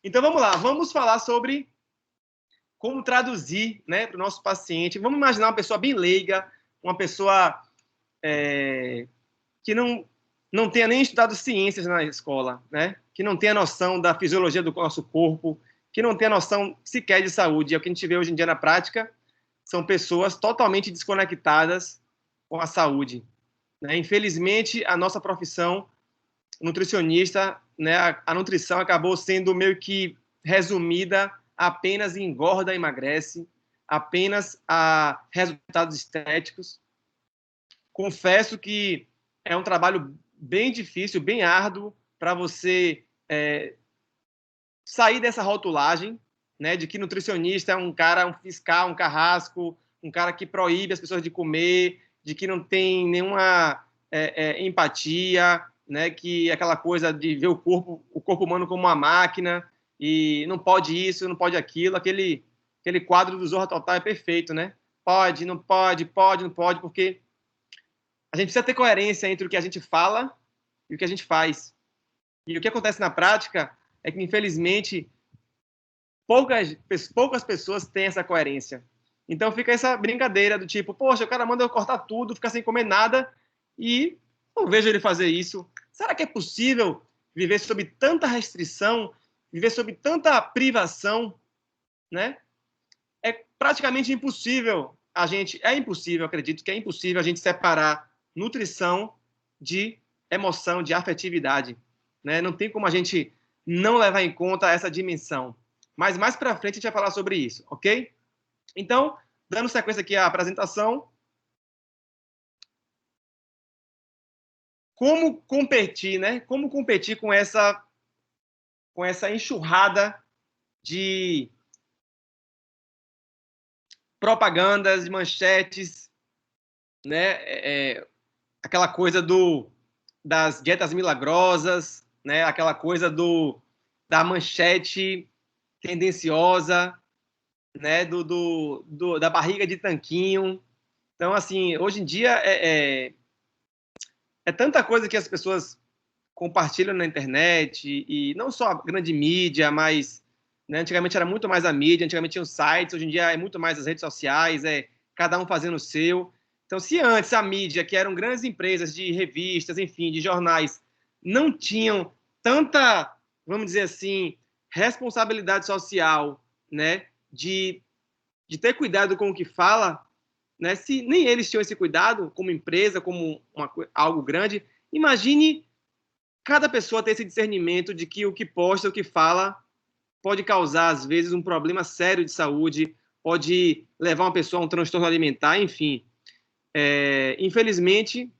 Então, vamos lá. Vamos falar sobre como traduzir, né, para o nosso paciente. Vamos imaginar uma pessoa bem leiga, uma pessoa que não tenha nem estudado ciências na escola, né? Que não tenha noção da fisiologia do nosso corpo, que não tenha noção sequer de saúde. É o que a gente vê hoje em dia na prática, são pessoas totalmente desconectadas com a saúde, né? Infelizmente, a nossa profissão, nutricionista, né, a nutrição acabou sendo meio que resumida apenas em engorda e emagrece, apenas a resultados estéticos. Confesso que é um trabalho bem difícil, bem árduo, para você sair dessa rotulagem, né, de que nutricionista é um cara, um fiscal, um carrasco, um cara que proíbe as pessoas de comer, de que não tem nenhuma empatia, né, que é aquela coisa de ver o corpo humano como uma máquina, e não pode isso, não pode aquilo, aquele quadro do Zorra Total é perfeito, né? Pode, não pode, pode, não pode, porque a gente precisa ter coerência entre o que a gente fala e o que a gente faz. E o que acontece na prática é que, infelizmente, poucas pessoas têm essa coerência. Então fica essa brincadeira do tipo, poxa, o cara manda eu cortar tudo, ficar sem comer nada, e não vejo ele fazer isso. Será que é possível viver sob tanta restrição, viver sob tanta privação, né? É praticamente impossível acredito que é impossível a gente separar nutrição de emoção, de afetividade, né? Não tem como a gente não levar em conta essa dimensão. Mas mais para frente a gente vai falar sobre isso, ok? Então, dando sequência aqui à apresentação, como competir, né? Como competir com essa enxurrada de propagandas, de manchetes, né? Aquela coisa das dietas milagrosas, né? Aquela coisa da manchete tendenciosa, né? Da barriga de tanquinho. Então, assim, hoje em dia é tanta coisa que as pessoas compartilham na internet, e não só a grande mídia, mas, né, antigamente era muito mais a mídia, antigamente tinha os sites, hoje em dia é muito mais as redes sociais, cada um fazendo o seu. Então, se antes a mídia, que eram grandes empresas de revistas, enfim, de jornais, não tinham tanta, vamos dizer assim, responsabilidade social, né, de ter cuidado com o que fala, né, se nem eles tinham esse cuidado, como empresa, como algo grande, imagine cada pessoa ter esse discernimento de que o que posta, o que fala, pode causar, às vezes, um problema sério de saúde, pode levar uma pessoa a um transtorno alimentar, enfim. Infelizmente,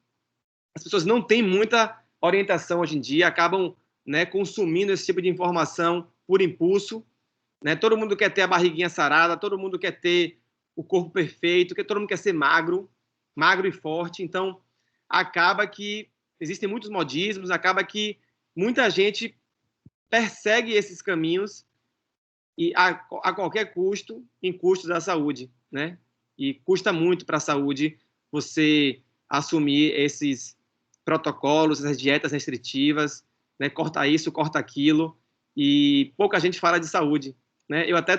as pessoas não têm muita orientação hoje em dia, acabam, né, consumindo esse tipo de informação por impulso, né? Todo mundo quer ter a barriguinha sarada, todo mundo quer ter o corpo perfeito, todo mundo quer ser magro e forte. Então, acaba que existem muitos modismos, acaba que muita gente persegue esses caminhos e a qualquer custo, em custos da saúde, né? E custa muito para a saúde você assumir esses protocolos, essas dietas restritivas, né? Corta isso, corta aquilo, e pouca gente fala de saúde, né? Eu até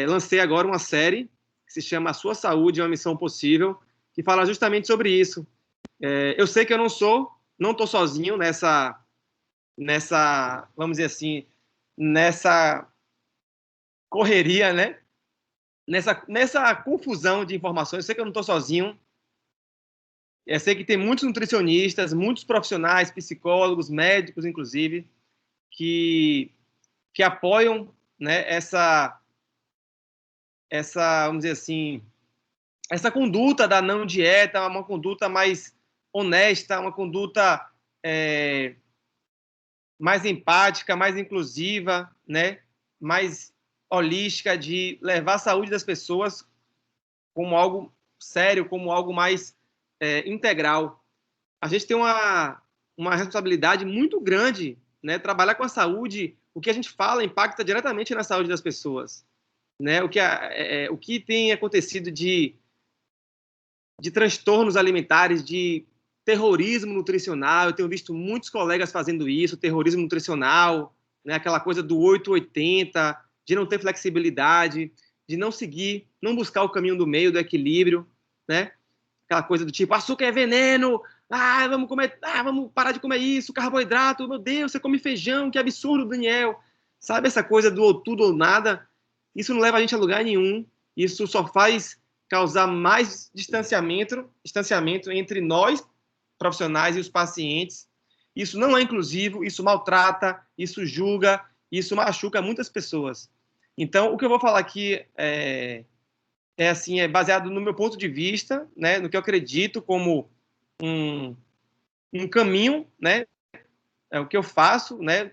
lancei agora uma série que se chama A Sua Saúde, uma Missão Possível, que fala justamente sobre isso. Eu sei que eu não estou sozinho nessa, vamos dizer assim, nessa correria, né? Nessa confusão de informações. Eu sei que eu não estou sozinho. Eu sei que tem muitos nutricionistas, muitos profissionais, psicólogos, médicos, inclusive, que apoiam, né, vamos dizer assim, essa conduta da não dieta, uma conduta mais honesta, uma conduta mais empática, mais inclusiva, né, mais holística, de levar a saúde das pessoas como algo sério, como algo mais integral. A gente tem uma responsabilidade muito grande, né, trabalhar com a saúde, o que a gente fala impacta diretamente na saúde das pessoas, né, o que tem acontecido de transtornos alimentares, de terrorismo nutricional. Eu tenho visto muitos colegas fazendo isso, terrorismo nutricional, né? Aquela coisa do 880, de não ter flexibilidade, de não seguir, não buscar o caminho do meio, do equilíbrio, né? Aquela coisa do tipo, açúcar é veneno, vamos comer, vamos parar de comer isso, carboidrato, meu Deus, você come feijão, que absurdo, Daniel. Sabe essa coisa do ou tudo ou nada? Isso não leva a gente a lugar nenhum, isso só faz causar mais distanciamento entre nós, profissionais, e os pacientes. Isso não é inclusivo, isso maltrata, isso julga, isso machuca muitas pessoas. Então, o que eu vou falar aqui é baseado no meu ponto de vista, né, no que eu acredito como um caminho, né, é o que eu faço, né,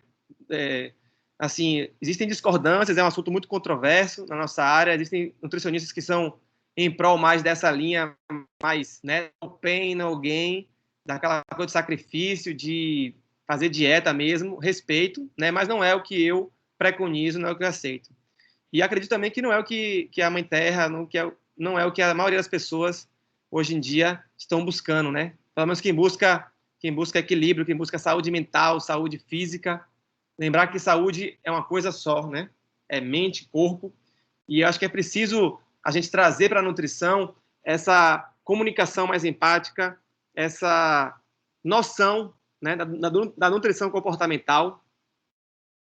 assim, existem discordâncias, é um assunto muito controverso na nossa área, existem nutricionistas que são em prol mais dessa linha, mais, né, no pain, no gain, daquela coisa de sacrifício, de fazer dieta mesmo, respeito, né, mas não é o que eu preconizo, não é o que eu aceito. E acredito também que não é o que a Mãe Terra, não é o que a maioria das pessoas hoje em dia estão buscando, né? Pelo menos quem busca equilíbrio, quem busca saúde mental, saúde física. Lembrar que saúde é uma coisa só, né? É mente, corpo. E eu acho que é preciso a gente trazer para a nutrição essa comunicação mais empática, essa noção, né, da nutrição comportamental,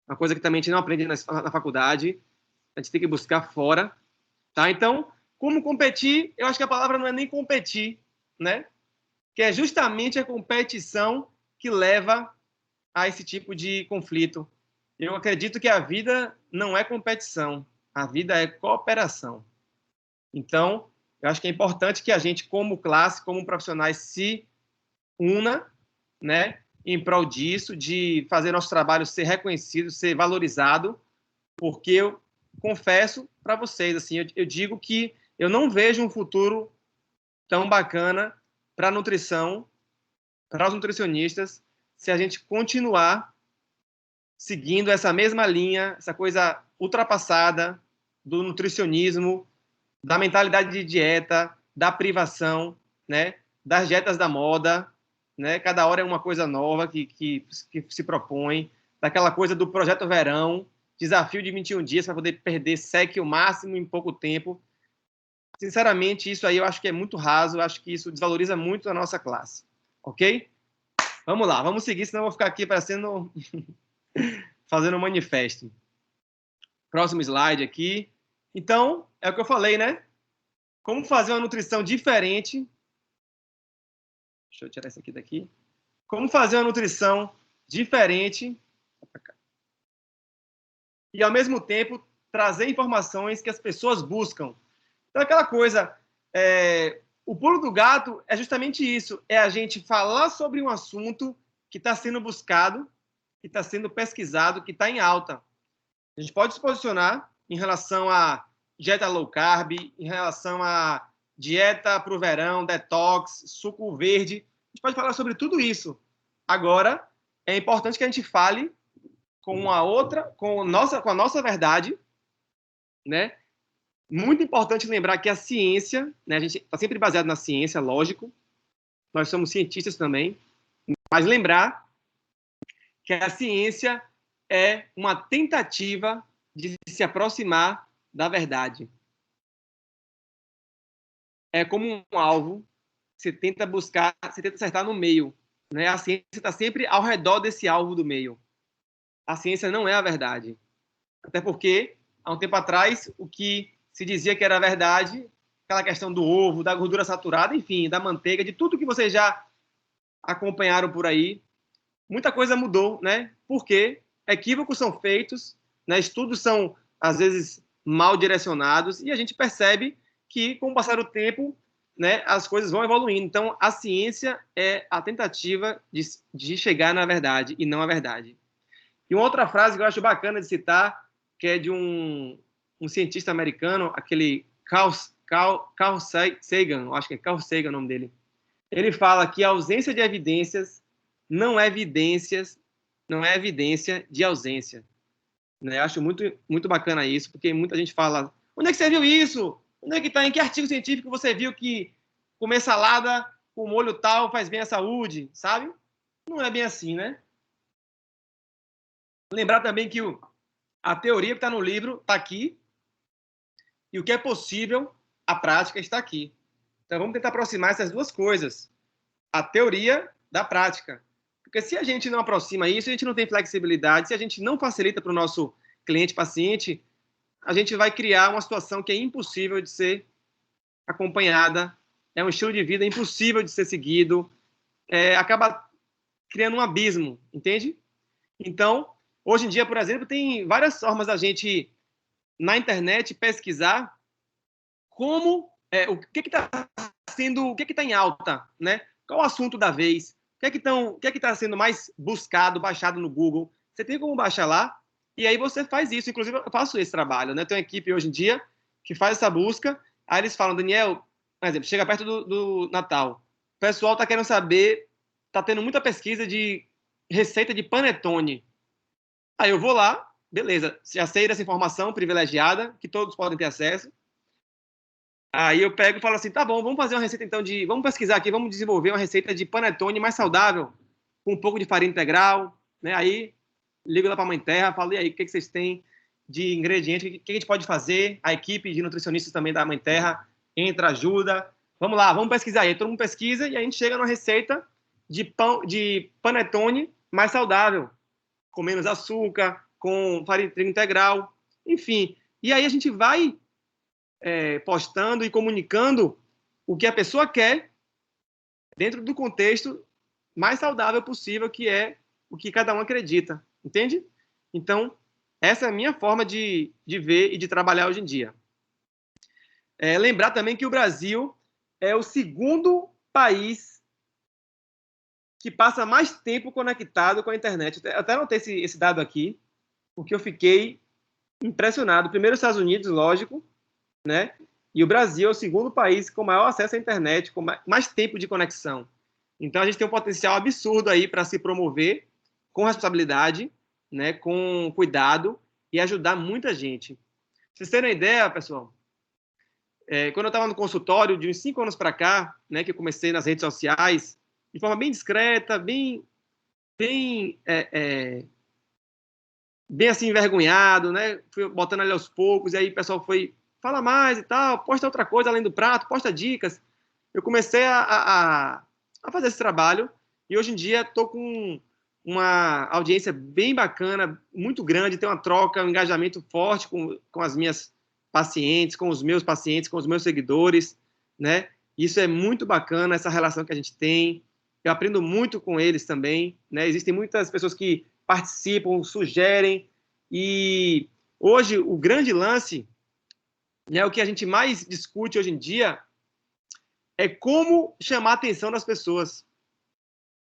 uma coisa que também a gente não aprende na faculdade, a gente tem que buscar fora, tá? Então, como competir? Eu acho que a palavra não é nem competir, né? Que é justamente a competição que leva a esse tipo de conflito. Eu acredito que a vida não é competição, a vida é cooperação. Então, eu acho que é importante que a gente, como classe, como profissionais, se una, né, em prol disso, de fazer nosso trabalho ser reconhecido, ser valorizado, porque eu confesso para vocês, assim, eu digo que eu não vejo um futuro tão bacana para a nutrição, para os nutricionistas, se a gente continuar seguindo essa mesma linha, essa coisa ultrapassada do nutricionismo, da mentalidade de dieta, da privação, né, das dietas da moda, né, cada hora é uma coisa nova que se propõe, daquela coisa do projeto verão, desafio de 21 dias para poder perder SEC o máximo em pouco tempo. Sinceramente, isso aí eu acho que é muito raso, eu acho que isso desvaloriza muito a nossa classe, ok? Vamos lá, vamos seguir, senão eu vou ficar aqui parecendo fazendo um manifesto. Próximo slide aqui. Então, é o que eu falei, né? Como fazer uma nutrição diferente. Deixa eu tirar isso aqui daqui. Como fazer uma nutrição diferente e, ao mesmo tempo, trazer informações que as pessoas buscam. Então, aquela coisa, o pulo do gato é justamente isso, é a gente falar sobre um assunto que está sendo buscado, que está sendo pesquisado, que está em alta. A gente pode se posicionar em relação a dieta low carb, em relação a dieta para o verão, detox, suco verde. A gente pode falar sobre tudo isso. Agora, é importante que a gente fale com a nossa verdade, né? Muito importante lembrar que a ciência, né? A gente está sempre baseado na ciência, lógico. Nós somos cientistas também, mas lembrar que a ciência é uma tentativa de se aproximar da verdade. É como um alvo, você tenta buscar, você tenta acertar no meio, né? A ciência está sempre ao redor desse alvo do meio. A ciência não é a verdade. Até porque, há um tempo atrás, o que se dizia que era verdade, aquela questão do ovo, da gordura saturada, enfim, da manteiga, de tudo que vocês já acompanharam por aí, muita coisa mudou, né? Porque equívocos são feitos, né? Estudos são, às vezes, mal direcionados, e a gente percebe que, com o passar do tempo, né, as coisas vão evoluindo. Então, a ciência é a tentativa de chegar na verdade e não a verdade. E uma outra frase que eu acho bacana de citar, que é de um cientista americano, aquele Carl Sagan, acho que é Carl Sagan o nome dele. Ele fala que a ausência de evidências não é evidência de ausência. Né? Eu acho muito, muito bacana isso, porque muita gente fala, onde é que você viu isso? Onde é que está? Em que artigo científico você viu que comer salada com molho tal faz bem à saúde, sabe? Não é bem assim, né? Lembrar também que a teoria que está no livro está aqui, e o que é possível, a prática está aqui. Então, vamos tentar aproximar essas duas coisas, a teoria da prática. Porque se a gente não aproxima isso, a gente não tem flexibilidade, se a gente não facilita para o nosso cliente, paciente, a gente vai criar uma situação que é impossível de ser acompanhada, é um estilo de vida impossível de ser seguido, acaba criando um abismo, entende? Então, hoje em dia, por exemplo, tem várias formas da gente, na internet, pesquisar como, o que está sendo, o que está em alta, né? Qual o assunto da vez, o que está sendo mais buscado, baixado no Google. Você tem como baixar lá, e aí você faz isso. Inclusive, eu faço esse trabalho, né? Tem uma equipe hoje em dia que faz essa busca, aí eles falam, Daniel, por exemplo, chega perto do Natal, o pessoal está querendo saber, está tendo muita pesquisa de receita de panetone. Aí eu vou lá, beleza, já sei dessa informação privilegiada, que todos podem ter acesso. Aí eu pego e falo assim, tá bom, vamos fazer uma receita então vamos pesquisar aqui, vamos desenvolver uma receita de panetone mais saudável, com um pouco de farinha integral, né? Aí ligo lá para a Mãe Terra, falo, e aí, o que vocês têm de ingredientes, o que a gente pode fazer? A equipe de nutricionistas também da Mãe Terra entra, ajuda. Vamos lá, vamos pesquisar. Aí todo mundo pesquisa e a gente chega numa receita de panetone mais saudável, com menos açúcar, com farinha de trigo integral, enfim. E aí a gente vai postando e comunicando o que a pessoa quer dentro do contexto mais saudável possível, que é o que cada um acredita, entende? Então, essa é a minha forma de ver e de trabalhar hoje em dia. Lembrar também que o Brasil é o segundo país que passa mais tempo conectado com a internet. Eu até anotei esse dado aqui, porque eu fiquei impressionado. Primeiro, os Estados Unidos, lógico, né? E o Brasil é o segundo país com maior acesso à internet, com mais tempo de conexão. Então, a gente tem um potencial absurdo aí para se promover com responsabilidade, né, com cuidado e ajudar muita gente. Pra vocês terem uma ideia, pessoal, quando eu estava no consultório, de uns 5 anos para cá, né, que eu comecei nas redes sociais, de forma bem discreta, bem assim, envergonhado, né? Fui botando ali aos poucos, e aí o pessoal foi, fala mais e tal, posta outra coisa além do prato, posta dicas. Eu comecei a fazer esse trabalho, e hoje em dia estou com uma audiência bem bacana, muito grande, tem uma troca, um engajamento forte com as minhas pacientes, com os meus pacientes, com os meus seguidores, né? Isso é muito bacana, essa relação que a gente tem. Eu aprendo muito com eles também, né? Existem muitas pessoas que participam, sugerem, e hoje o grande lance, né, o que a gente mais discute hoje em dia é como chamar a atenção das pessoas,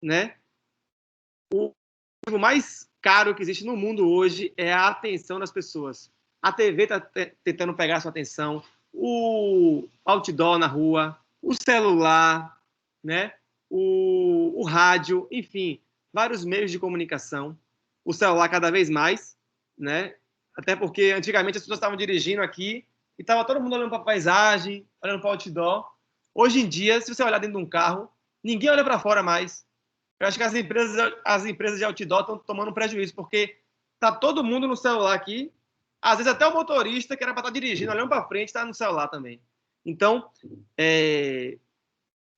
né? O mais caro que existe no mundo hoje é a atenção das pessoas. A TV está tentando pegar a sua atenção, o outdoor na rua, o celular, né? O rádio, enfim, vários meios de comunicação. O celular cada vez mais, né? Até porque antigamente as pessoas estavam dirigindo aqui e estava todo mundo olhando para a paisagem, olhando para o outdoor. Hoje em dia, se você olhar dentro de um carro, ninguém olha para fora mais. Eu acho que as empresas de outdoor estão tomando prejuízo, porque tá todo mundo no celular aqui. Às vezes até o motorista, que era para estar dirigindo, olhando para frente, está no celular também. Então,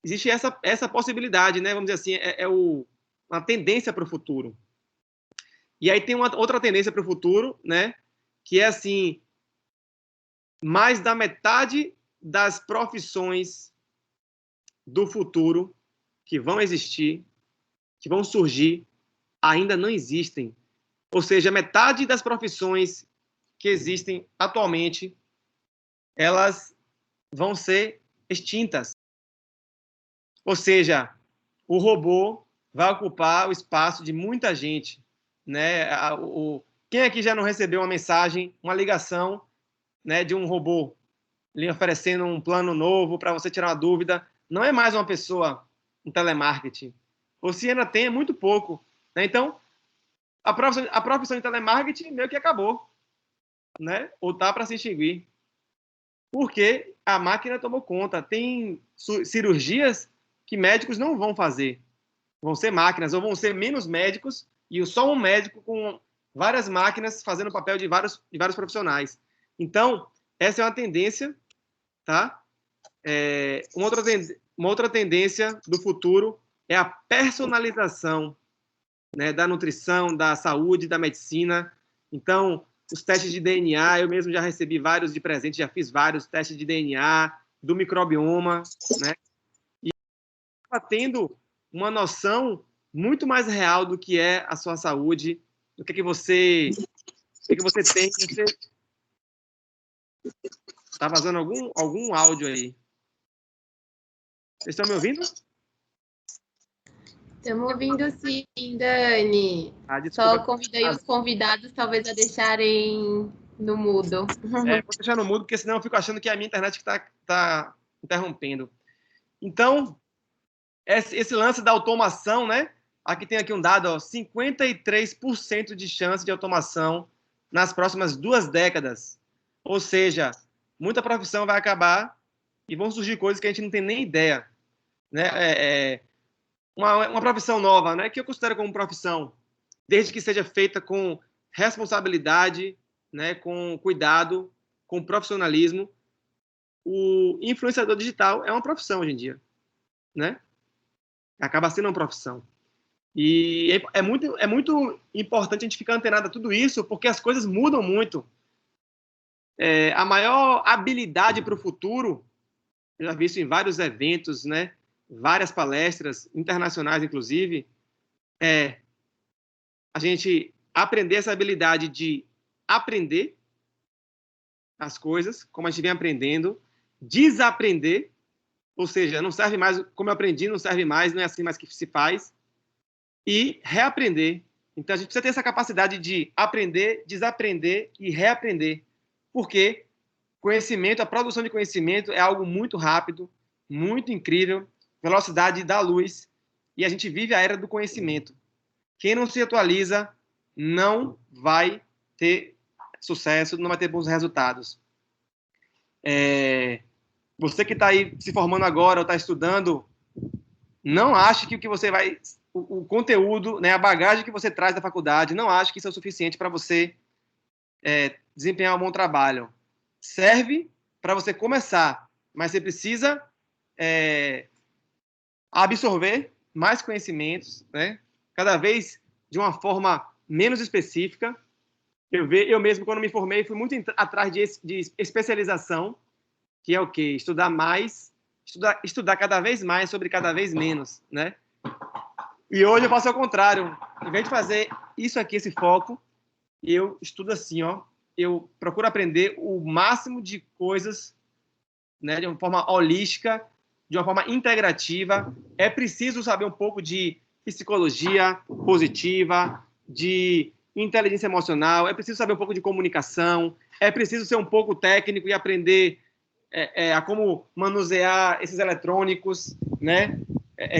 existe essa possibilidade, né? Vamos dizer assim, uma tendência para o futuro. E aí tem uma outra tendência para o futuro, né? Que é assim, mais da metade das profissões do futuro que vão existir, que vão surgir, ainda não existem. Ou seja, metade das profissões que existem atualmente, elas vão ser extintas. Ou seja, o robô vai ocupar o espaço de muita gente, né? Quem aqui já não recebeu uma mensagem, uma ligação, né, de um robô lhe oferecendo um plano novo para você tirar uma dúvida? Não é mais uma pessoa, um telemarketing. Você ainda tem muito pouco, né? Então, a profissão de telemarketing meio que acabou, né? Ou tá para se extinguir. Porque a máquina tomou conta. Tem cirurgias que médicos não vão fazer. Vão ser máquinas, ou vão ser menos médicos, e só um médico com várias máquinas fazendo o papel de vários profissionais. Então, essa é uma tendência, tá? Uma outra tendência do futuro é a personalização, né, da nutrição, da saúde, da medicina. Então, os testes de DNA, eu mesmo já recebi vários de presente, já fiz vários testes de DNA, do microbioma, né? E está tendo uma noção muito mais real do que é a sua saúde, do que você tem. Você... Tá vazando algum áudio aí? Vocês estão me ouvindo? Estamos ouvindo sim, Dani. Só convidei os convidados, talvez, a deixarem no mudo. Vou deixar no mudo, porque senão eu fico achando que é a minha internet que está interrompendo. Então, esse lance da automação, né? Aqui tem aqui um dado, ó, 53% de chance de automação nas próximas 2 décadas. Ou seja, muita profissão vai acabar e vão surgir coisas que a gente não tem nem ideia, né? Uma profissão nova, né? Que eu considero como profissão, desde que seja feita com responsabilidade, né? Com cuidado, com profissionalismo. O influenciador digital é uma profissão hoje em dia, né? Acaba sendo uma profissão. E é muito importante a gente ficar antenado a tudo isso, porque as coisas mudam muito. A maior habilidade para o futuro, eu já vi isso em vários eventos, né? Várias palestras internacionais, inclusive, é a gente aprender essa habilidade de aprender as coisas, como a gente vem aprendendo, desaprender, ou seja, não serve mais, como eu aprendi, não serve mais, não é assim mais que se faz, e reaprender. Então, a gente precisa ter essa capacidade de aprender, desaprender e reaprender, porque conhecimento, a produção de conhecimento é algo muito rápido, muito incrível, velocidade da luz, e a gente vive a era do conhecimento. Quem não se atualiza não vai ter sucesso, não vai ter bons resultados. Você que está aí se formando agora ou está estudando, não ache que o que você vai... O conteúdo, né, a bagagem que você traz da faculdade, não ache que isso é o suficiente para você desempenhar um bom trabalho. Serve para você começar, mas você precisa absorver mais conhecimentos, né? Cada vez de uma forma menos específica. Eu mesmo, quando me formei, fui muito atrás de especialização, que é o quê? Estudar mais, estudar cada vez mais sobre cada vez menos, né? E hoje eu faço ao contrário. Em vez de fazer isso aqui, esse foco, eu estudo assim, ó. Eu procuro aprender o máximo de coisas, né, de uma forma holística, de uma forma integrativa. É preciso saber um pouco de psicologia positiva, de inteligência emocional, é preciso saber um pouco de comunicação, é preciso ser um pouco técnico e aprender a como manusear esses eletrônicos, né?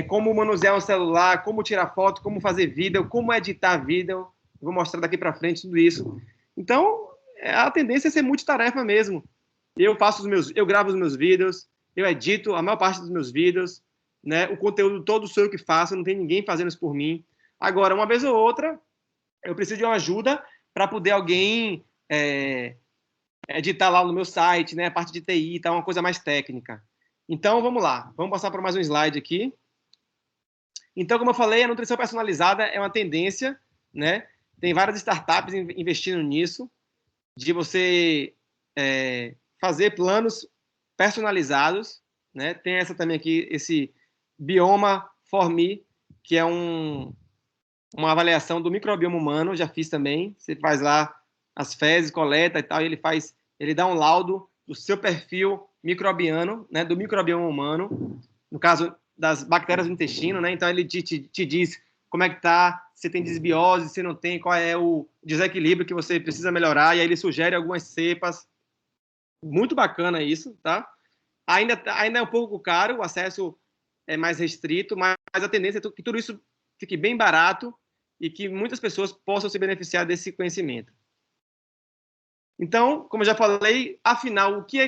Como manusear um celular, como tirar foto, como fazer vídeo, como editar vídeo. Vou mostrar daqui para frente tudo isso. Então, a tendência é ser multitarefa mesmo. Eu gravo os meus vídeos, eu edito a maior parte dos meus vídeos, né? O conteúdo todo sou eu que faço, não tem ninguém fazendo isso por mim. Agora, uma vez ou outra, eu preciso de uma ajuda para poder alguém editar lá no meu site, né? A parte de TI, tá uma coisa mais técnica. Então, vamos lá. Vamos passar para mais um slide aqui. Então, como eu falei, a nutrição personalizada é uma tendência, né? Tem várias startups investindo nisso, de você fazer planos personalizados, né? Tem essa também aqui, esse Bioma for Me, que é uma avaliação do microbioma humano, já fiz também. Você faz lá as fezes, coleta e tal, e ele dá um laudo do seu perfil microbiano, né? Do microbioma humano, no caso das bactérias do intestino, né? Então ele te diz como é que tá, se tem desbiose, se não tem, qual é o desequilíbrio que você precisa melhorar, e aí ele sugere algumas cepas. Muito bacana isso, tá? Ainda é um pouco caro, o acesso é mais restrito, mas a tendência é que tudo isso fique bem barato e que muitas pessoas possam se beneficiar desse conhecimento. Então, como eu já falei, afinal, o que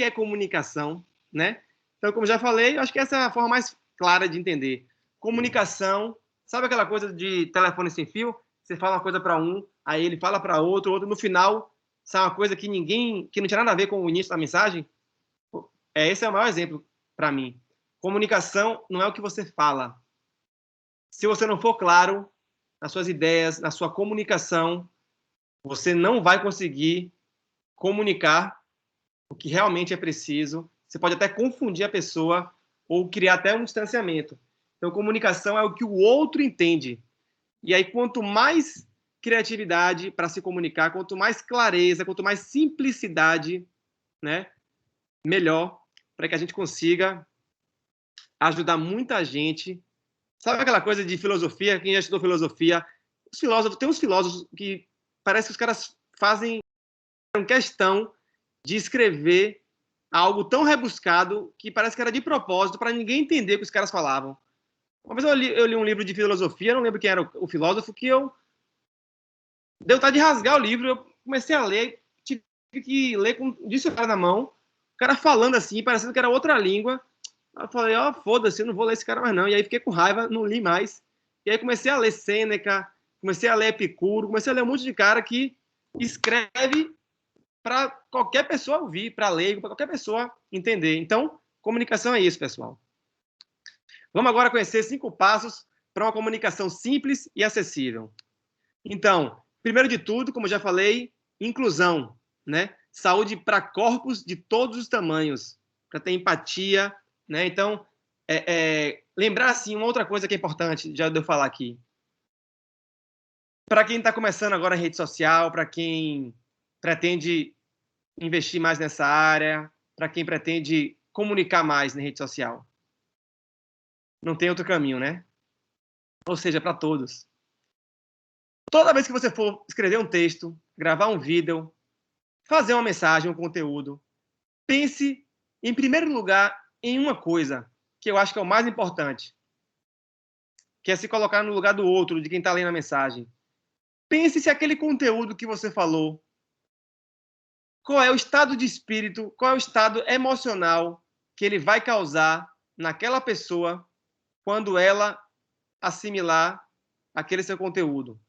é comunicação, né? Então, como eu já falei, eu acho que essa é a forma mais clara de entender. Comunicação, sabe aquela coisa de telefone sem fio? você fala uma coisa para um, aí ele fala para outro, no final, sai uma coisa que não tinha nada a ver com o início da mensagem. Esse é o maior exemplo para mim. Comunicação não é o que você fala. Se você não for claro nas suas ideias, na sua comunicação, você não vai conseguir comunicar o que realmente é preciso. Você pode até confundir a pessoa ou criar até um distanciamento. Então, comunicação é o que o outro entende. E aí, quanto mais criatividade para se comunicar, quanto mais clareza, quanto mais simplicidade, né, melhor, para que a gente consiga ajudar muita gente. Sabe aquela coisa de filosofia? Quem já estudou filosofia? Tem uns filósofos que parece que os caras fazem questão de escrever algo tão rebuscado que parece que era de propósito para ninguém entender o que os caras falavam. Uma vez eu li um livro de filosofia, não lembro quem era o filósofo, que eu deu vontade de rasgar o livro, eu comecei a ler, tive que ler com o dicionário na mão, o cara falando assim, parecendo que era outra língua. Eu falei, foda-se, eu não vou ler esse cara mais não. E aí fiquei com raiva, não li mais. E aí comecei a ler Sêneca, comecei a ler Epicuro, comecei a ler um monte de cara que escreve para qualquer pessoa ouvir, para leigo, para qualquer pessoa entender. Então, comunicação é isso, pessoal. Vamos agora conhecer 5 passos para uma comunicação simples e acessível. Então, primeiro de tudo, como já falei, inclusão, né? Saúde para corpos de todos os tamanhos, para ter empatia, né? Então, lembrar assim, uma outra coisa que é importante, já deu falar aqui. Para quem está começando agora em rede social, para quem pretende investir mais nessa área, para quem pretende comunicar mais na rede social. Não tem outro caminho, né? Ou seja, para todos. Toda vez que você for escrever um texto, gravar um vídeo, fazer uma mensagem, um conteúdo, pense, em primeiro lugar, em uma coisa, que eu acho que é o mais importante, que é se colocar no lugar do outro, de quem está lendo a mensagem. Pense se aquele conteúdo que você falou, qual é o estado de espírito, qual é o estado emocional que ele vai causar naquela pessoa quando ela assimilar aquele seu conteúdo.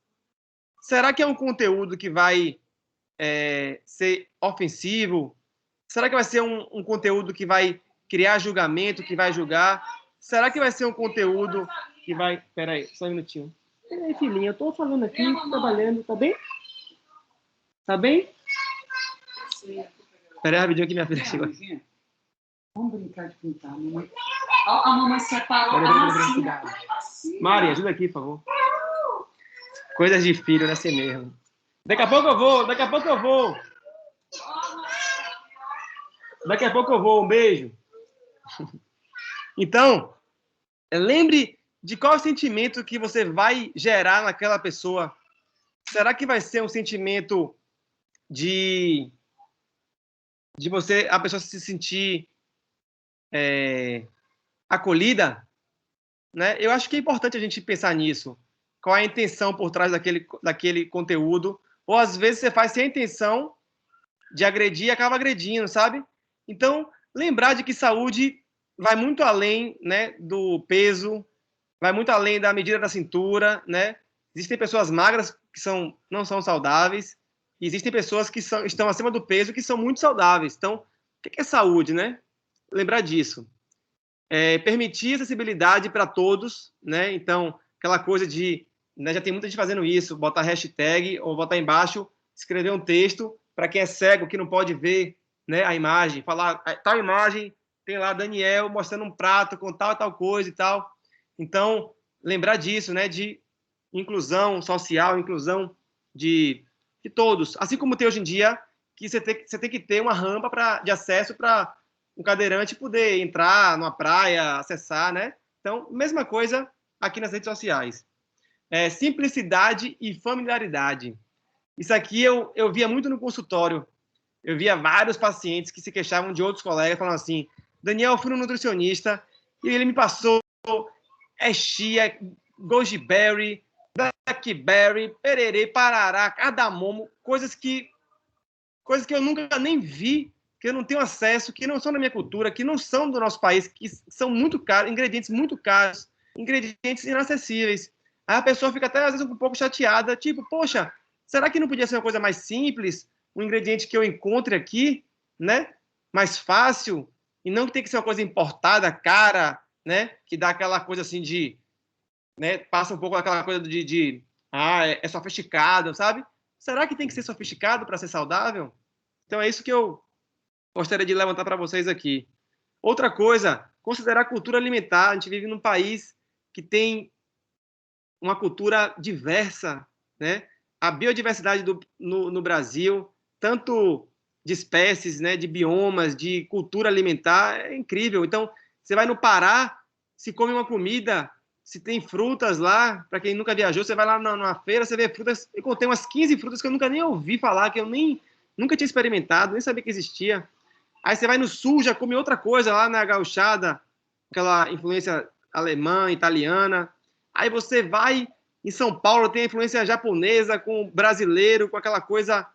Será que é um conteúdo que vai ser ofensivo? Será que vai ser um conteúdo que vai criar julgamento, que vai julgar? Será que vai ser um conteúdo que vai... Peraí, só um minutinho. Peraí, filhinha, eu tô falando aqui, trabalhando, tá bem? Tá bem? Peraí, rapidinho que minha filha chegou. Vamos brincar de pintar, mamãe. A mamãe separou a massinha. Mari, ajuda aqui, por favor. Coisas de filho, né? Assim mesmo. Daqui a pouco eu vou. Daqui a pouco eu vou. Um beijo. Então, lembre de qual é o sentimento que você vai gerar naquela pessoa. Será que vai ser um sentimento de a pessoa se sentir acolhida, né? Eu acho que é importante a gente pensar nisso. Qual é a intenção por trás daquele conteúdo? Ou às vezes você faz sem a intenção de agredir e acaba agredindo, sabe? Então, lembrar de que saúde vai muito além, né, do peso, vai muito além da medida da cintura, né? Existem pessoas magras que não são saudáveis, e existem pessoas que estão acima do peso que são muito saudáveis. Então, o que é saúde, né? Lembrar disso. Permitir acessibilidade para todos, né? Então, aquela coisa de, né, já tem muita gente fazendo isso, botar hashtag ou botar embaixo, escrever um texto para quem é cego, que não pode ver, né, a imagem, falar, tal imagem, tem lá Daniel mostrando um prato com tal e tal coisa e tal. Então, lembrar disso, né, de inclusão social, inclusão de todos. Assim como tem hoje em dia, que você tem que ter uma rampa de acesso para um cadeirante poder entrar numa praia, acessar, né? Então, mesma coisa aqui nas redes sociais. Simplicidade e familiaridade. Isso aqui eu via muito no consultório. Eu via vários pacientes que se queixavam de outros colegas, falando assim, Daniel, eu fui no nutricionista e ele me passou chia, goji berry, blackberry, pererê, parará, cardamomo, coisas que eu nunca nem vi, que eu não tenho acesso, que não são da minha cultura, que não são do nosso país, que são muito caros, ingredientes muito caros, ingredientes inacessíveis. Aí a pessoa fica até, às vezes, um pouco chateada, tipo, poxa, será que não podia ser uma coisa mais simples, um ingrediente que eu encontre aqui, né? Mais fácil, e não que tem que ser uma coisa importada, cara, né? Que dá aquela coisa assim de, né? Passa um pouco aquela coisa é sofisticado, sabe? Será que tem que ser sofisticado para ser saudável? Então é isso que eu gostaria de levantar para vocês aqui. Outra coisa, considerar a cultura alimentar. A gente vive num país que tem uma cultura diversa, né? A biodiversidade no Brasil, tanto de espécies, né, de biomas, de cultura alimentar, é incrível. Então, você vai no Pará, se come uma comida, se tem frutas lá, para quem nunca viajou, você vai lá numa feira, você vê frutas, eu contei umas 15 frutas que eu nunca nem ouvi falar, que eu nunca tinha experimentado, nem sabia que existia. Aí você vai no sul, já come outra coisa lá na gauchada, aquela influência alemã, italiana. Aí você vai em São Paulo, tem a influência japonesa com brasileiro, com aquela coisa.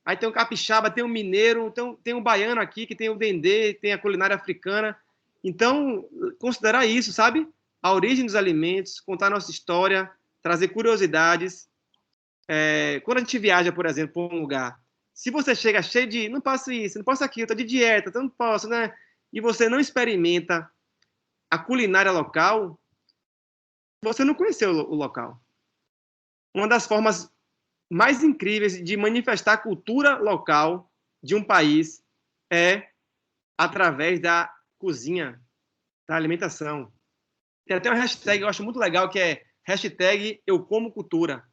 Aí tem o capixaba, tem o mineiro, então tem o baiano aqui, que tem o dendê, tem a culinária africana. Então, considerar isso, sabe? A origem dos alimentos, contar nossa história, trazer curiosidades. Quando a gente viaja, por exemplo, para um lugar, se você chega cheio de, não posso isso, não posso aquilo, estou de dieta, então não posso, né? E você não experimenta a culinária local, você não conheceu o local. Uma das formas mais incríveis de manifestar a cultura local de um país é através da cozinha, da alimentação. Tem até uma hashtag que eu acho muito legal, que é hashtag Eu Como Cultura.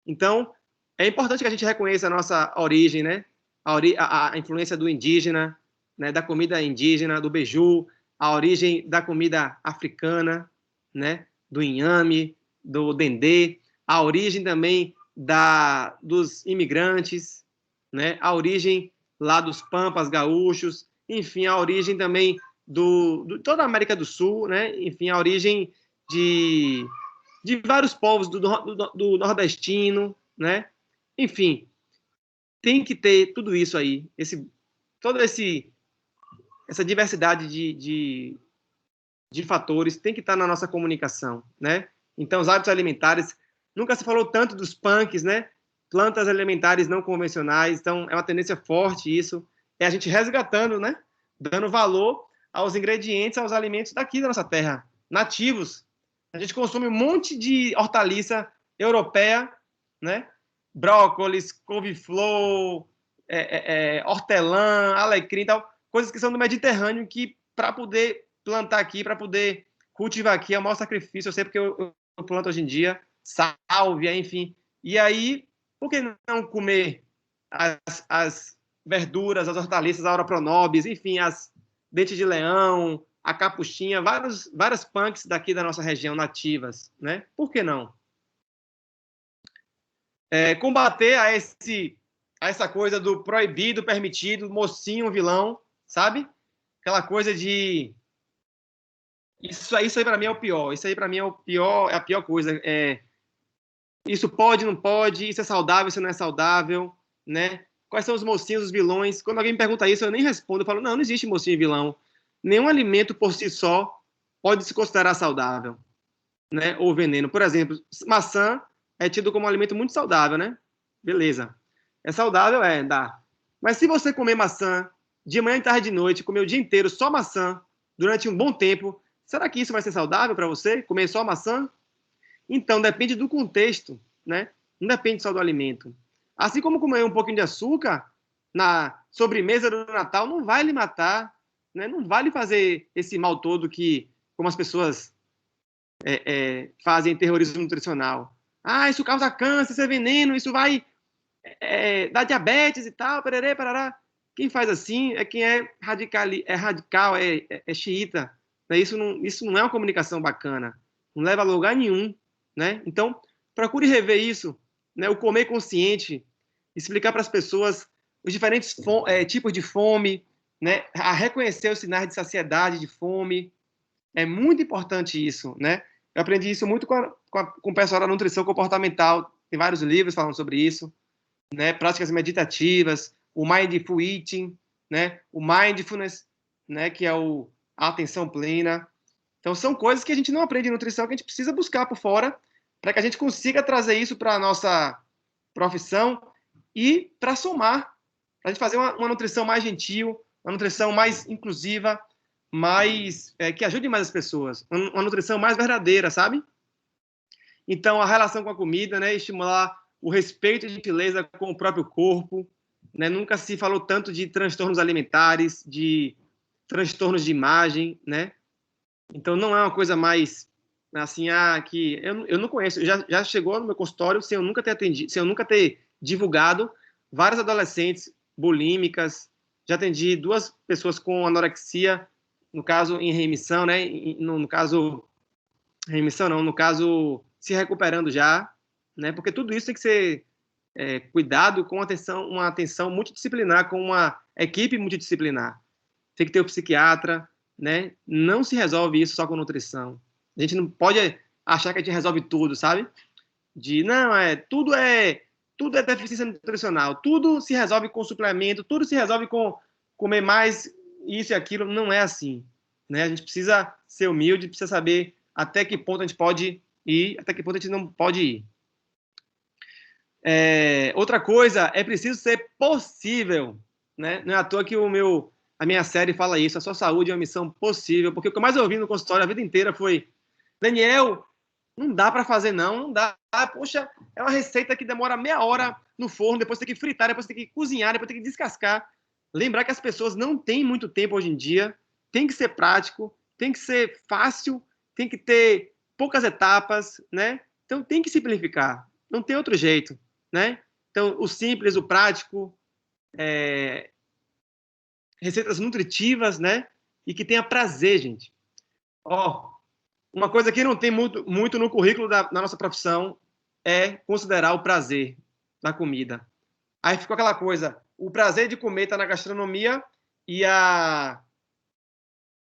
Então, é importante que a gente reconheça a nossa origem, né? A influência do indígena, né? Da comida indígena, do beiju, a origem da comida africana, né? Do inhame, do dendê, a origem também dos imigrantes, né? A origem lá dos pampas gaúchos, enfim, a origem também toda a América do Sul, né? Enfim, a origem de vários povos do nordestino, né? Enfim, tem que ter tudo isso aí, essa diversidade de fatores tem que estar na nossa comunicação, né? Então, os hábitos alimentares, nunca se falou tanto dos punks, né? Plantas alimentares não convencionais, então é uma tendência forte isso, é a gente resgatando, né? Dando valor aos ingredientes, aos alimentos daqui da nossa terra, nativos. A gente consome um monte de hortaliça europeia, né? Brócolis, couve-flor, hortelã, alecrim, tal, coisas que são do Mediterrâneo que para poder plantar aqui, para poder cultivar aqui é o maior sacrifício. Eu sei porque eu planto hoje em dia, sálvia, enfim. E aí, por que não comer as verduras, as hortaliças, a Aura Pronobis, enfim, as dente de leão, a capuchinha, várias punks daqui da nossa região nativas, né? Por que não? Combater a essa coisa do proibido, permitido, mocinho, vilão, sabe? Aquela coisa de isso aí para mim é o pior. Isso aí para mim é a pior coisa. Isso pode, não pode, isso é saudável, isso não é saudável, né? Quais são os mocinhos, os vilões? Quando alguém me pergunta isso, eu nem respondo. Eu falo, não existe mocinho e vilão. Nenhum alimento por si só pode se considerar saudável, né? Ou veneno. Por exemplo, maçã é tido como um alimento muito saudável, né? Beleza. É saudável? Dá. Mas se você comer maçã de manhã, de tarde e de noite, comer o dia inteiro só maçã durante um bom tempo, será que isso vai ser saudável para você? Comer só maçã? Então, depende do contexto, né? Não depende só do alimento. Assim como comer um pouquinho de açúcar na sobremesa do Natal não vai lhe matar, né? Não vai lhe fazer esse mal todo que, como as pessoas fazem terrorismo nutricional. Isso causa câncer, isso é veneno, isso vai dar diabetes e tal, pererê, parará. Quem faz assim é quem é radical, é xiita. Né? Isso não é uma comunicação bacana. Não leva a lugar nenhum. Né? Então, procure rever isso. Né? O comer consciente, explicar para as pessoas os diferentes tipos de fome, né? A reconhecer os sinais de saciedade, de fome. É muito importante isso. Né? Eu aprendi isso muito com o pessoal da nutrição comportamental. Tem vários livros falando sobre isso. Né? Práticas meditativas, o mindful eating, né? O mindfulness, né? Que é a atenção plena. Então, são coisas que a gente não aprende em nutrição, que a gente precisa buscar por fora para que a gente consiga trazer isso para a nossa profissão e para somar, para a gente fazer uma nutrição mais gentil, uma nutrição mais inclusiva, mais que ajude mais as pessoas, uma nutrição mais verdadeira, sabe? Então, a relação com a comida, né, estimular o respeito e gentileza com o próprio corpo, né? Nunca se falou tanto de transtornos alimentares, de transtornos de imagem, né? Então, não é uma coisa mais assim, que eu não conheço. Já chegou no meu consultório sem eu nunca ter atendido, sem eu nunca ter divulgado várias adolescentes bulímicas. Já atendi 2 pessoas com anorexia, no caso em remissão, né? No caso, remissão não, no caso se recuperando já, né? Porque tudo isso tem que ser cuidado com uma atenção multidisciplinar, com uma equipe multidisciplinar. Tem que ter o psiquiatra, né? Não se resolve isso só com nutrição. A gente não pode achar que a gente resolve tudo, sabe? Não, tudo é deficiência nutricional, tudo se resolve com suplemento, tudo se resolve com comer mais isso e aquilo. Não é assim, né? A gente precisa ser humilde, precisa saber até que ponto a gente pode ir, até que ponto a gente não pode ir. Outra coisa, é preciso ser possível, né? Não é à toa que a minha série fala isso, a sua saúde é uma missão possível, porque o que eu mais ouvi no consultório a vida inteira foi: Daniel, não dá para fazer não dá. Poxa, é uma receita que demora meia hora no forno, depois tem que fritar, depois tem que cozinhar, depois tem que descascar. Lembrar que as pessoas não têm muito tempo hoje em dia, tem que ser prático, tem que ser fácil, tem que ter poucas etapas, né? Então tem que simplificar, não tem outro jeito, né? Então o simples, o prático, receitas nutritivas, né? E que tenha prazer, gente. Uma coisa que não tem muito no currículo da nossa profissão é considerar o prazer da comida. Aí ficou aquela coisa, o prazer de comer está na gastronomia e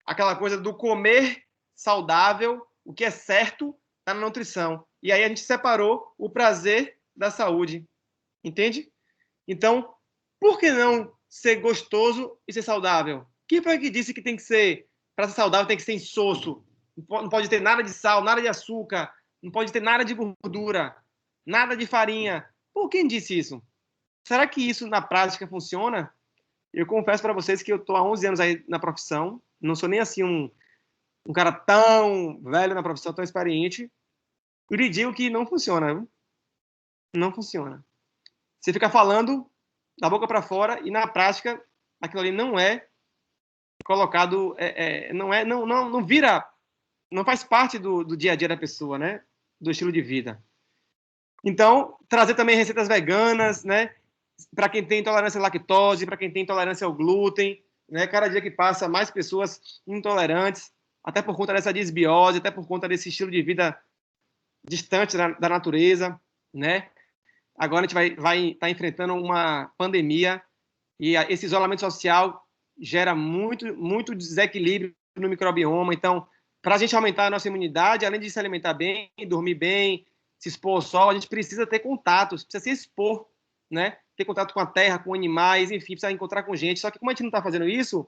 aquela coisa do comer saudável, o que é certo, está na nutrição. E aí a gente separou o prazer da saúde. Entende? Então, por que não ser gostoso e ser saudável? Quem foi que disse que tem que ser, para ser saudável, tem que ser insosso? Não pode ter nada de sal, nada de açúcar, não pode ter nada de gordura, nada de farinha. Por quem disse isso? Será que isso na prática funciona? Eu confesso para vocês que eu estou há 11 anos aí na profissão, não sou nem assim um cara tão velho na profissão, tão experiente, e lhe digo que não funciona, viu? Não funciona. Você fica falando da boca para fora e na prática aquilo ali não é colocado, não vira, não faz parte do dia a dia da pessoa, né? Do estilo de vida. Então, trazer também receitas veganas, né? Para quem tem intolerância à lactose, para quem tem intolerância ao glúten, né? Cada dia que passa, mais pessoas intolerantes, até por conta dessa desbiose, até por conta desse estilo de vida distante da natureza, né? Agora a gente vai estar enfrentando uma pandemia e esse isolamento social gera muito desequilíbrio no microbioma. Então, para a gente aumentar a nossa imunidade, além de se alimentar bem, dormir bem, se expor ao sol, a gente precisa ter contatos, precisa se expor, né? Ter contato com a terra, com animais, enfim, precisa encontrar com gente. Só que como a gente não está fazendo isso,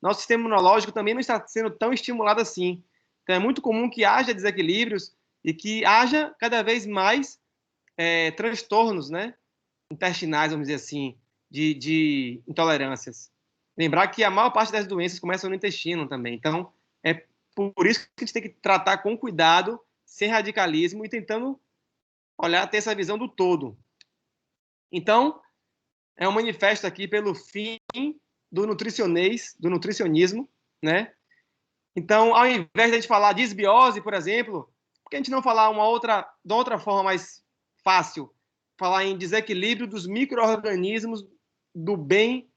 nosso sistema imunológico também não está sendo tão estimulado assim. Então, é muito comum que haja desequilíbrios e que haja cada vez mais transtornos, né, intestinais, vamos dizer assim, de intolerâncias. Lembrar que a maior parte das doenças começam no intestino também. Então, é por isso que a gente tem que tratar com cuidado, sem radicalismo e tentando ter essa visão do todo. Então, é um manifesto aqui pelo fim do nutricionismo, né? Então, ao invés de a gente falar de desbiose, por exemplo, por que a gente não falar de outra forma mais fácil? Falar em desequilíbrio dos micro-organismos do bem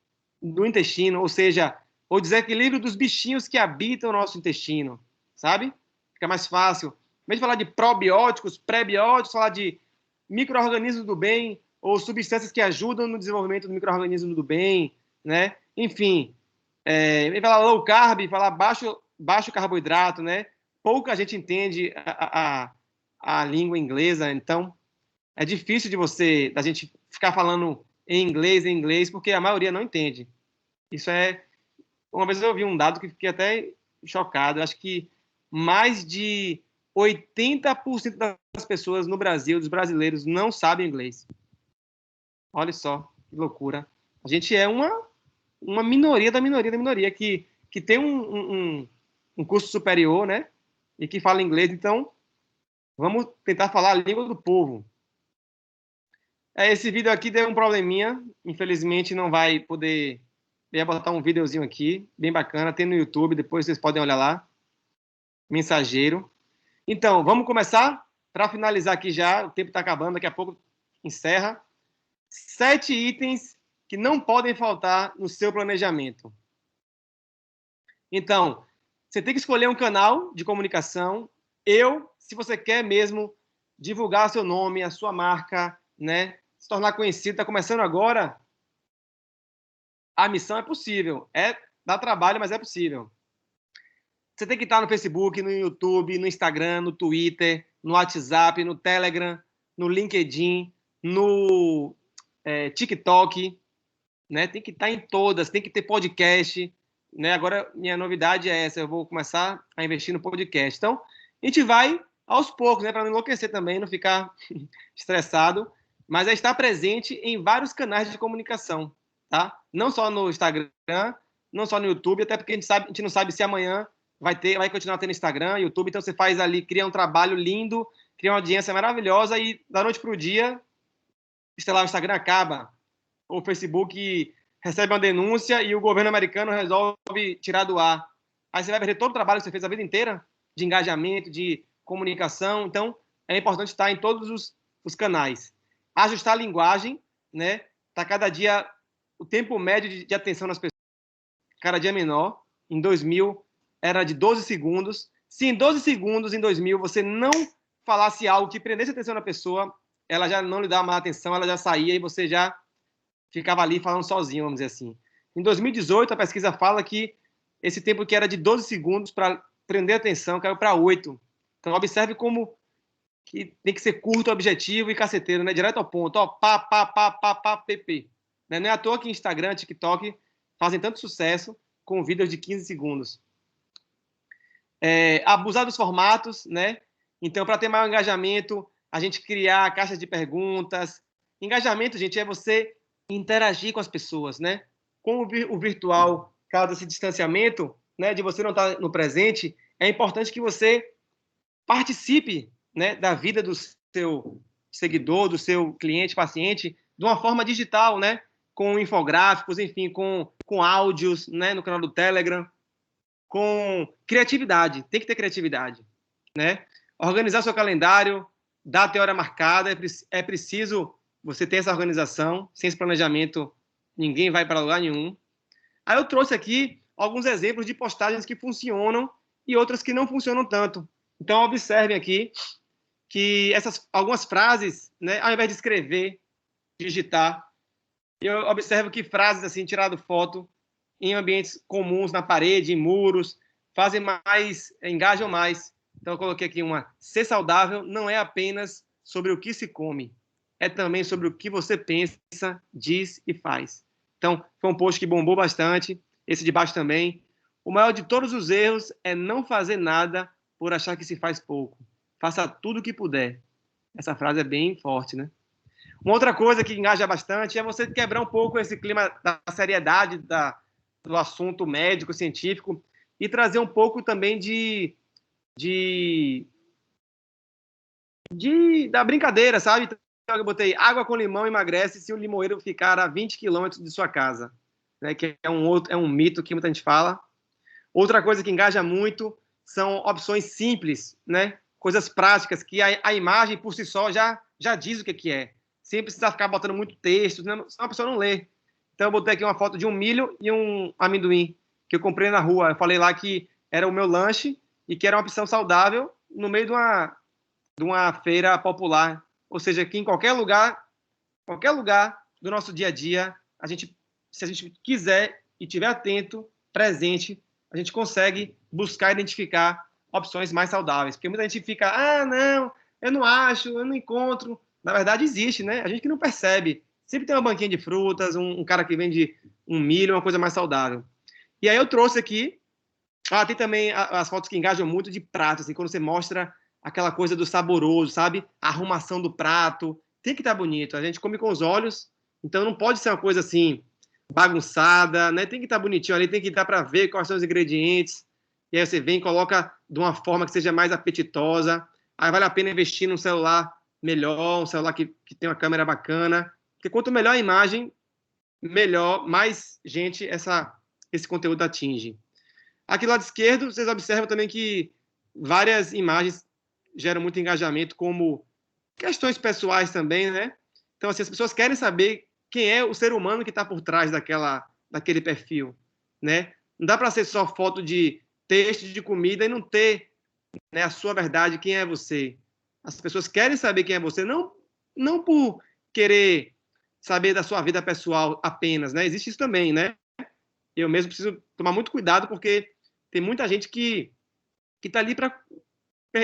do intestino, ou seja, o desequilíbrio dos bichinhos que habitam o nosso intestino, sabe? Fica mais fácil. Em vez de falar de probióticos, pré-bióticos, falar de micro-organismos do bem ou substâncias que ajudam no desenvolvimento do micro-organismo do bem, né? Enfim, em vez de falar low carb, falar baixo carboidrato, né? Pouca gente entende a língua inglesa, então é difícil da gente ficar falando em inglês, porque a maioria não entende. Isso uma vez eu ouvi um dado que fiquei até chocado. Eu acho que mais de 80% das pessoas no Brasil, dos brasileiros, não sabem inglês. Olha só, que loucura. A gente é uma minoria da minoria da minoria que tem um curso superior, né? E que fala inglês. Então, vamos tentar falar a língua do povo. Esse vídeo aqui deu um probleminha. Infelizmente, não vai poder... Eu ia botar um videozinho aqui, bem bacana. Tem no YouTube, depois vocês podem olhar lá. Mensageiro. Então, vamos começar? Para finalizar aqui já, o tempo está acabando, daqui a pouco encerra. 7 itens que não podem faltar no seu planejamento. Então, você tem que escolher um canal de comunicação. Se você quer mesmo divulgar seu nome, a sua marca, né, se tornar conhecido, está começando agora, a missão é possível. Dá trabalho, mas é possível. Você tem que estar no Facebook, no YouTube, no Instagram, no Twitter, no WhatsApp, no Telegram, no LinkedIn, no TikTok, né? Tem que estar em todas, tem que ter podcast, né? Agora, minha novidade é essa, eu vou começar a investir no podcast. Então, a gente vai aos poucos, né? Para não enlouquecer também, não ficar estressado, mas é estar presente em vários canais de comunicação, tá? Não só no Instagram, não só no YouTube, até porque a gente não sabe se amanhã vai continuar tendo Instagram, YouTube, então você faz ali, cria um trabalho lindo, cria uma audiência maravilhosa e da noite para o dia, sei lá, o Instagram acaba, o Facebook recebe uma denúncia e o governo americano resolve tirar do ar. Aí você vai perder todo o trabalho que você fez a vida inteira de engajamento, de comunicação. Então, é importante estar em todos os canais. Ajustar a linguagem, né? Tá cada dia o tempo médio de atenção nas pessoas, cada dia menor. Em 2000 era de 12 segundos. Se em 12 segundos, em 2000, você não falasse algo que prendesse a atenção da pessoa, ela já não lhe dava mais atenção, ela já saía e você já ficava ali falando sozinho, vamos dizer assim. Em 2018, a pesquisa fala que esse tempo que era de 12 segundos para prender a atenção caiu para 8. Então, observe como que tem que ser curto, objetivo e caceteiro, né? Direto ao ponto. Ó, pp. Não é à toa que Instagram, TikTok fazem tanto sucesso com vídeos de 15 segundos. Abusar dos formatos, né? Então, para ter maior engajamento, a gente criar caixas de perguntas. Engajamento, gente, é você interagir com as pessoas, né? Com o virtual causa esse distanciamento, né? De você não estar no presente, é importante que você participe, né? Da vida do seu seguidor, do seu cliente, paciente, de uma forma digital, né? Com infográficos, enfim, com áudios, né? No canal do Telegram, com criatividade. Tem que ter criatividade, né? Organizar seu calendário, data e hora marcada, é preciso você ter essa organização. Sem esse planejamento, ninguém vai para lugar nenhum. Aí eu trouxe aqui alguns exemplos de postagens que funcionam e outras que não funcionam tanto. Então, observem aqui que algumas frases, né, ao invés de escrever, digitar, eu observo que frases assim, tirado foto em ambientes comuns, na parede, em muros, engajam mais. Então, eu coloquei aqui ser saudável não é apenas sobre o que se come, é também sobre o que você pensa, diz e faz. Então, foi um post que bombou bastante, esse de baixo também. O maior de todos os erros é não fazer nada por achar que se faz pouco. Faça tudo o que puder. Essa frase é bem forte, né? Uma outra coisa que engaja bastante é você quebrar um pouco esse clima da seriedade do assunto médico, científico, e trazer um pouco também da brincadeira, sabe? Então, eu botei água com limão emagrece se o limoeiro ficar a 20 quilômetros de sua casa, né? Que é um mito que muita gente fala. Outra coisa que engaja muito são opções simples, né? Coisas práticas, que a imagem por si só já diz o que é. Sem precisar ficar botando muito texto, senão a pessoa não lê. Então, eu botei aqui uma foto de um milho e um amendoim que eu comprei na rua. Eu falei lá que era o meu lanche e que era uma opção saudável no meio de uma feira popular. Ou seja, que em qualquer lugar do nosso dia a dia, se a gente quiser e estiver atento, presente, a gente consegue buscar identificar opções mais saudáveis. Porque muita gente fica, não, eu não acho, eu não encontro. Na verdade, existe, né? A gente que não percebe. Sempre tem uma banquinha de frutas, um cara que vende um milho, uma coisa mais saudável. E aí eu trouxe aqui, tem também as fotos que engajam muito de pratos, assim, quando você mostra aquela coisa do saboroso, sabe? A arrumação do prato, tem que estar bonito. A gente come com os olhos, então não pode ser uma coisa assim bagunçada, né? Tem que estar bonitinho ali, tem que dar para ver quais são os ingredientes. E aí você vem e coloca de uma forma que seja mais apetitosa. Aí vale a pena investir num celular melhor, um celular que tem uma câmera bacana. Porque quanto melhor a imagem, melhor, mais gente esse conteúdo atinge. Aqui do lado esquerdo, vocês observam também que várias imagens geram muito engajamento, como questões pessoais também, né? Então, assim, as pessoas querem saber quem é o ser humano que está por trás daquele perfil, né? Não dá para ser só foto de texto de comida e não ter, né, a sua verdade, quem é você. As pessoas querem saber quem é você, não por querer saber da sua vida pessoal apenas, né? Existe isso também, né? Eu mesmo preciso tomar muito cuidado, porque tem muita gente que está ali para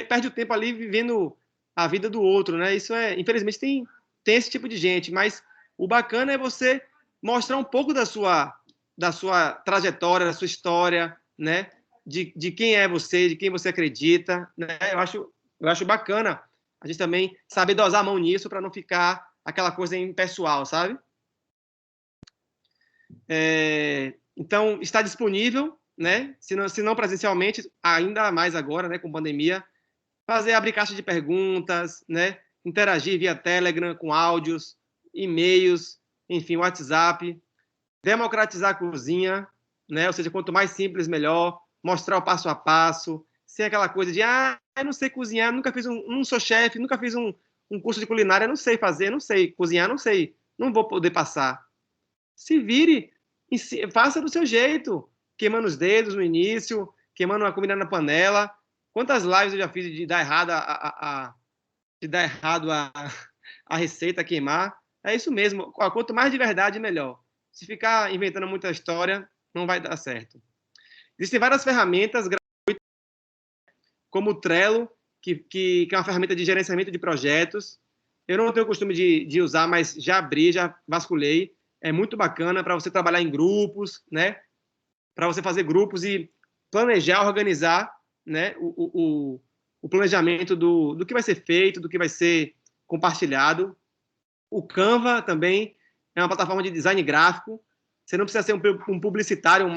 perde o tempo ali vivendo a vida do outro, né? Isso infelizmente tem esse tipo de gente, mas o bacana é você mostrar um pouco da sua trajetória, da sua história, né? De quem é você, de quem você acredita, né? Eu acho bacana a gente também saber dosar a mão nisso para não ficar aquela coisa impessoal, sabe? Então, está disponível, né? Se não presencialmente, ainda mais agora, né, com pandemia, abrir caixa de perguntas, né? Interagir via Telegram com áudios, e-mails, enfim, WhatsApp, democratizar a cozinha, né? Ou seja, quanto mais simples, melhor, mostrar o passo a passo, sem aquela coisa de, eu não sei cozinhar, nunca fiz não sou chefe, nunca fiz um curso de culinária, não sei fazer, não sei cozinhar, não sei, não vou poder passar. Se vire, faça do seu jeito, queimando os dedos no início, queimando uma comida na panela. Quantas lives eu já fiz de dar errado a receita, queimar? É isso mesmo. Quanto mais de verdade, melhor. Se ficar inventando muita história, não vai dar certo. Existem várias ferramentas gratuitas, como o Trello, que é uma ferramenta de gerenciamento de projetos. Eu não tenho o costume de usar, mas já abri, já vasculhei. É muito bacana para você trabalhar em grupos, né? Para você fazer grupos e planejar, organizar, né, o planejamento do que vai ser feito, do que vai ser compartilhado. O Canva também é uma plataforma de design gráfico. Você não precisa ser um publicitário,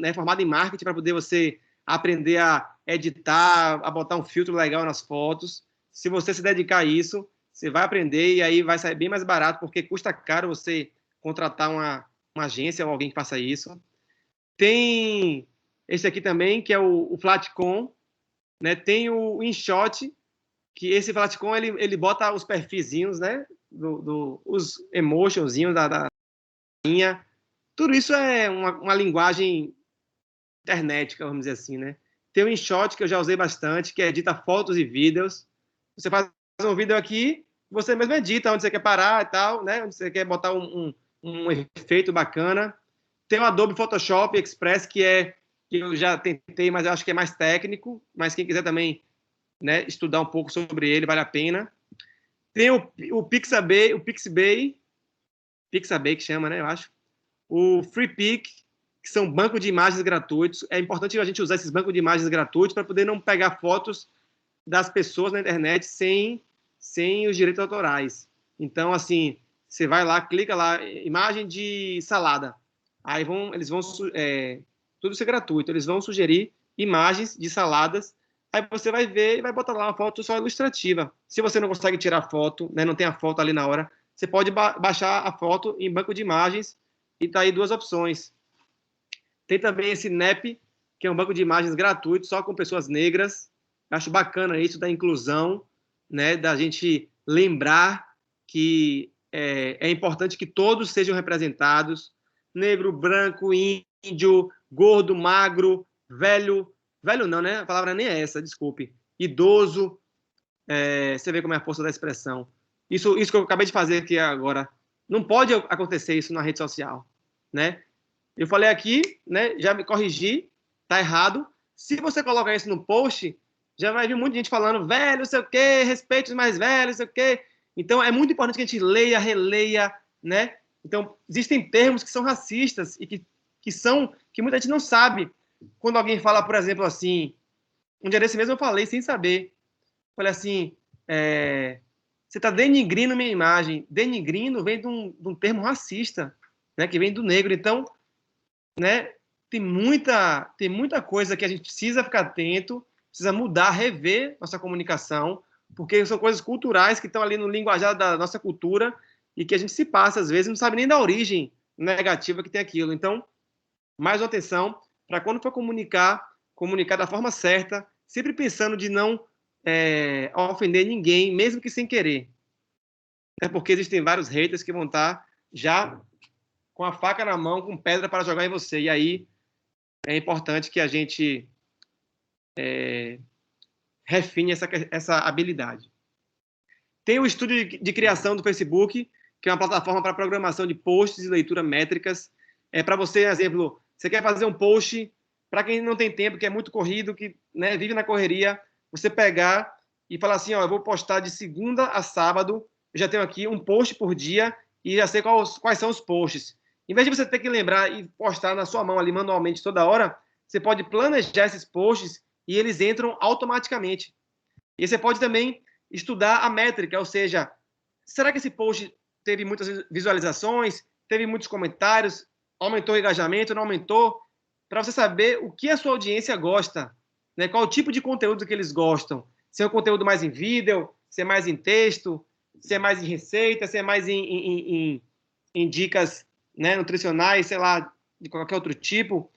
né, formado em marketing para poder você aprender a editar, a botar um filtro legal nas fotos. Se você se dedicar a isso, você vai aprender e aí vai sair bem mais barato, porque custa caro você contratar uma agência ou alguém que faça isso. Tem esse aqui também, que é o Flatcom, né? Tem o InShot, que esse Flatcom ele bota os perfizinhos, né? Os emotionzinhos da linha. Tudo isso é uma linguagem internética, vamos dizer assim, né? Tem o InShot, que eu já usei bastante, que edita fotos e vídeos. Você faz um vídeo aqui, você mesmo edita onde você quer parar e tal, né? Onde você quer botar um efeito bacana. Tem o Adobe Photoshop Express, que eu já tentei, mas eu acho que é mais técnico. Mas quem quiser também, né, estudar um pouco sobre ele, vale a pena. Tem o Pixabay, Pixabay que chama, né, eu acho. O FreePic, que são bancos de imagens gratuitos. É importante a gente usar esses bancos de imagens gratuitos para poder não pegar fotos das pessoas na internet sem os direitos autorais. Então, assim, você vai lá, clica lá, imagem de salada. Aí eles vão tudo isso é gratuito, eles vão sugerir imagens de saladas, aí você vai ver e vai botar lá uma foto só ilustrativa. Se você não consegue tirar foto, né, não tem a foto ali na hora, você pode baixar a foto em banco de imagens e tá aí 2 opções. Tem também esse NEP, que é um banco de imagens gratuito, só com pessoas negras. Eu acho bacana isso da inclusão, né, da gente lembrar que é importante que todos sejam representados, negro, branco, índio, gordo, magro, velho não, né? A palavra nem é essa, desculpe. Idoso, você vê como é a força da expressão. Isso que eu acabei de fazer aqui agora, não pode acontecer isso na rede social, né? Eu falei aqui, né? Já me corrigi, tá errado. Se você colocar isso no post, já vai vir muita gente falando, velho, não sei o quê, respeite os mais velhos, não sei o quê. Então, é muito importante que a gente leia, releia, né? Então, existem termos que são racistas e que muita gente não sabe. Quando alguém fala, por exemplo, assim, um dia desse mesmo eu falei sem saber. falei assim, você está denigrindo minha imagem. Denigrindo vem de um termo racista, né, que vem do negro. Então, né, tem muita coisa que a gente precisa ficar atento, precisa mudar, rever nossa comunicação, porque são coisas culturais que estão ali no linguajar da nossa cultura e que a gente se passa, às vezes, não sabe nem da origem negativa que tem aquilo. Então, mais uma atenção para quando for comunicar da forma certa, sempre pensando de não ofender ninguém, mesmo que sem querer. É porque existem vários haters que vão estar já com a faca na mão, com pedra para jogar em você. E aí é importante que a gente refine essa habilidade. Tem o estúdio de criação do Facebook, que é uma plataforma para programação de posts e leitura métricas. Para você, exemplo, você quer fazer um post, para quem não tem tempo, que é muito corrido, que, né, vive na correria, você pegar e falar assim, ó, eu vou postar de segunda a sábado, eu já tenho aqui um post por dia e já sei quais são os posts. Em vez de você ter que lembrar e postar na sua mão ali manualmente toda hora, você pode planejar esses posts e eles entram automaticamente. E você pode também estudar a métrica, ou seja, será que esse post teve muitas visualizações, teve muitos comentários, aumentou o engajamento, não aumentou? Para você saber o que a sua audiência gosta, né? Qual o tipo de conteúdo que eles gostam. Se é um conteúdo mais em vídeo, se é mais em texto, se é mais em receita, se é mais em dicas, né, nutricionais, sei lá, de qualquer outro tipo.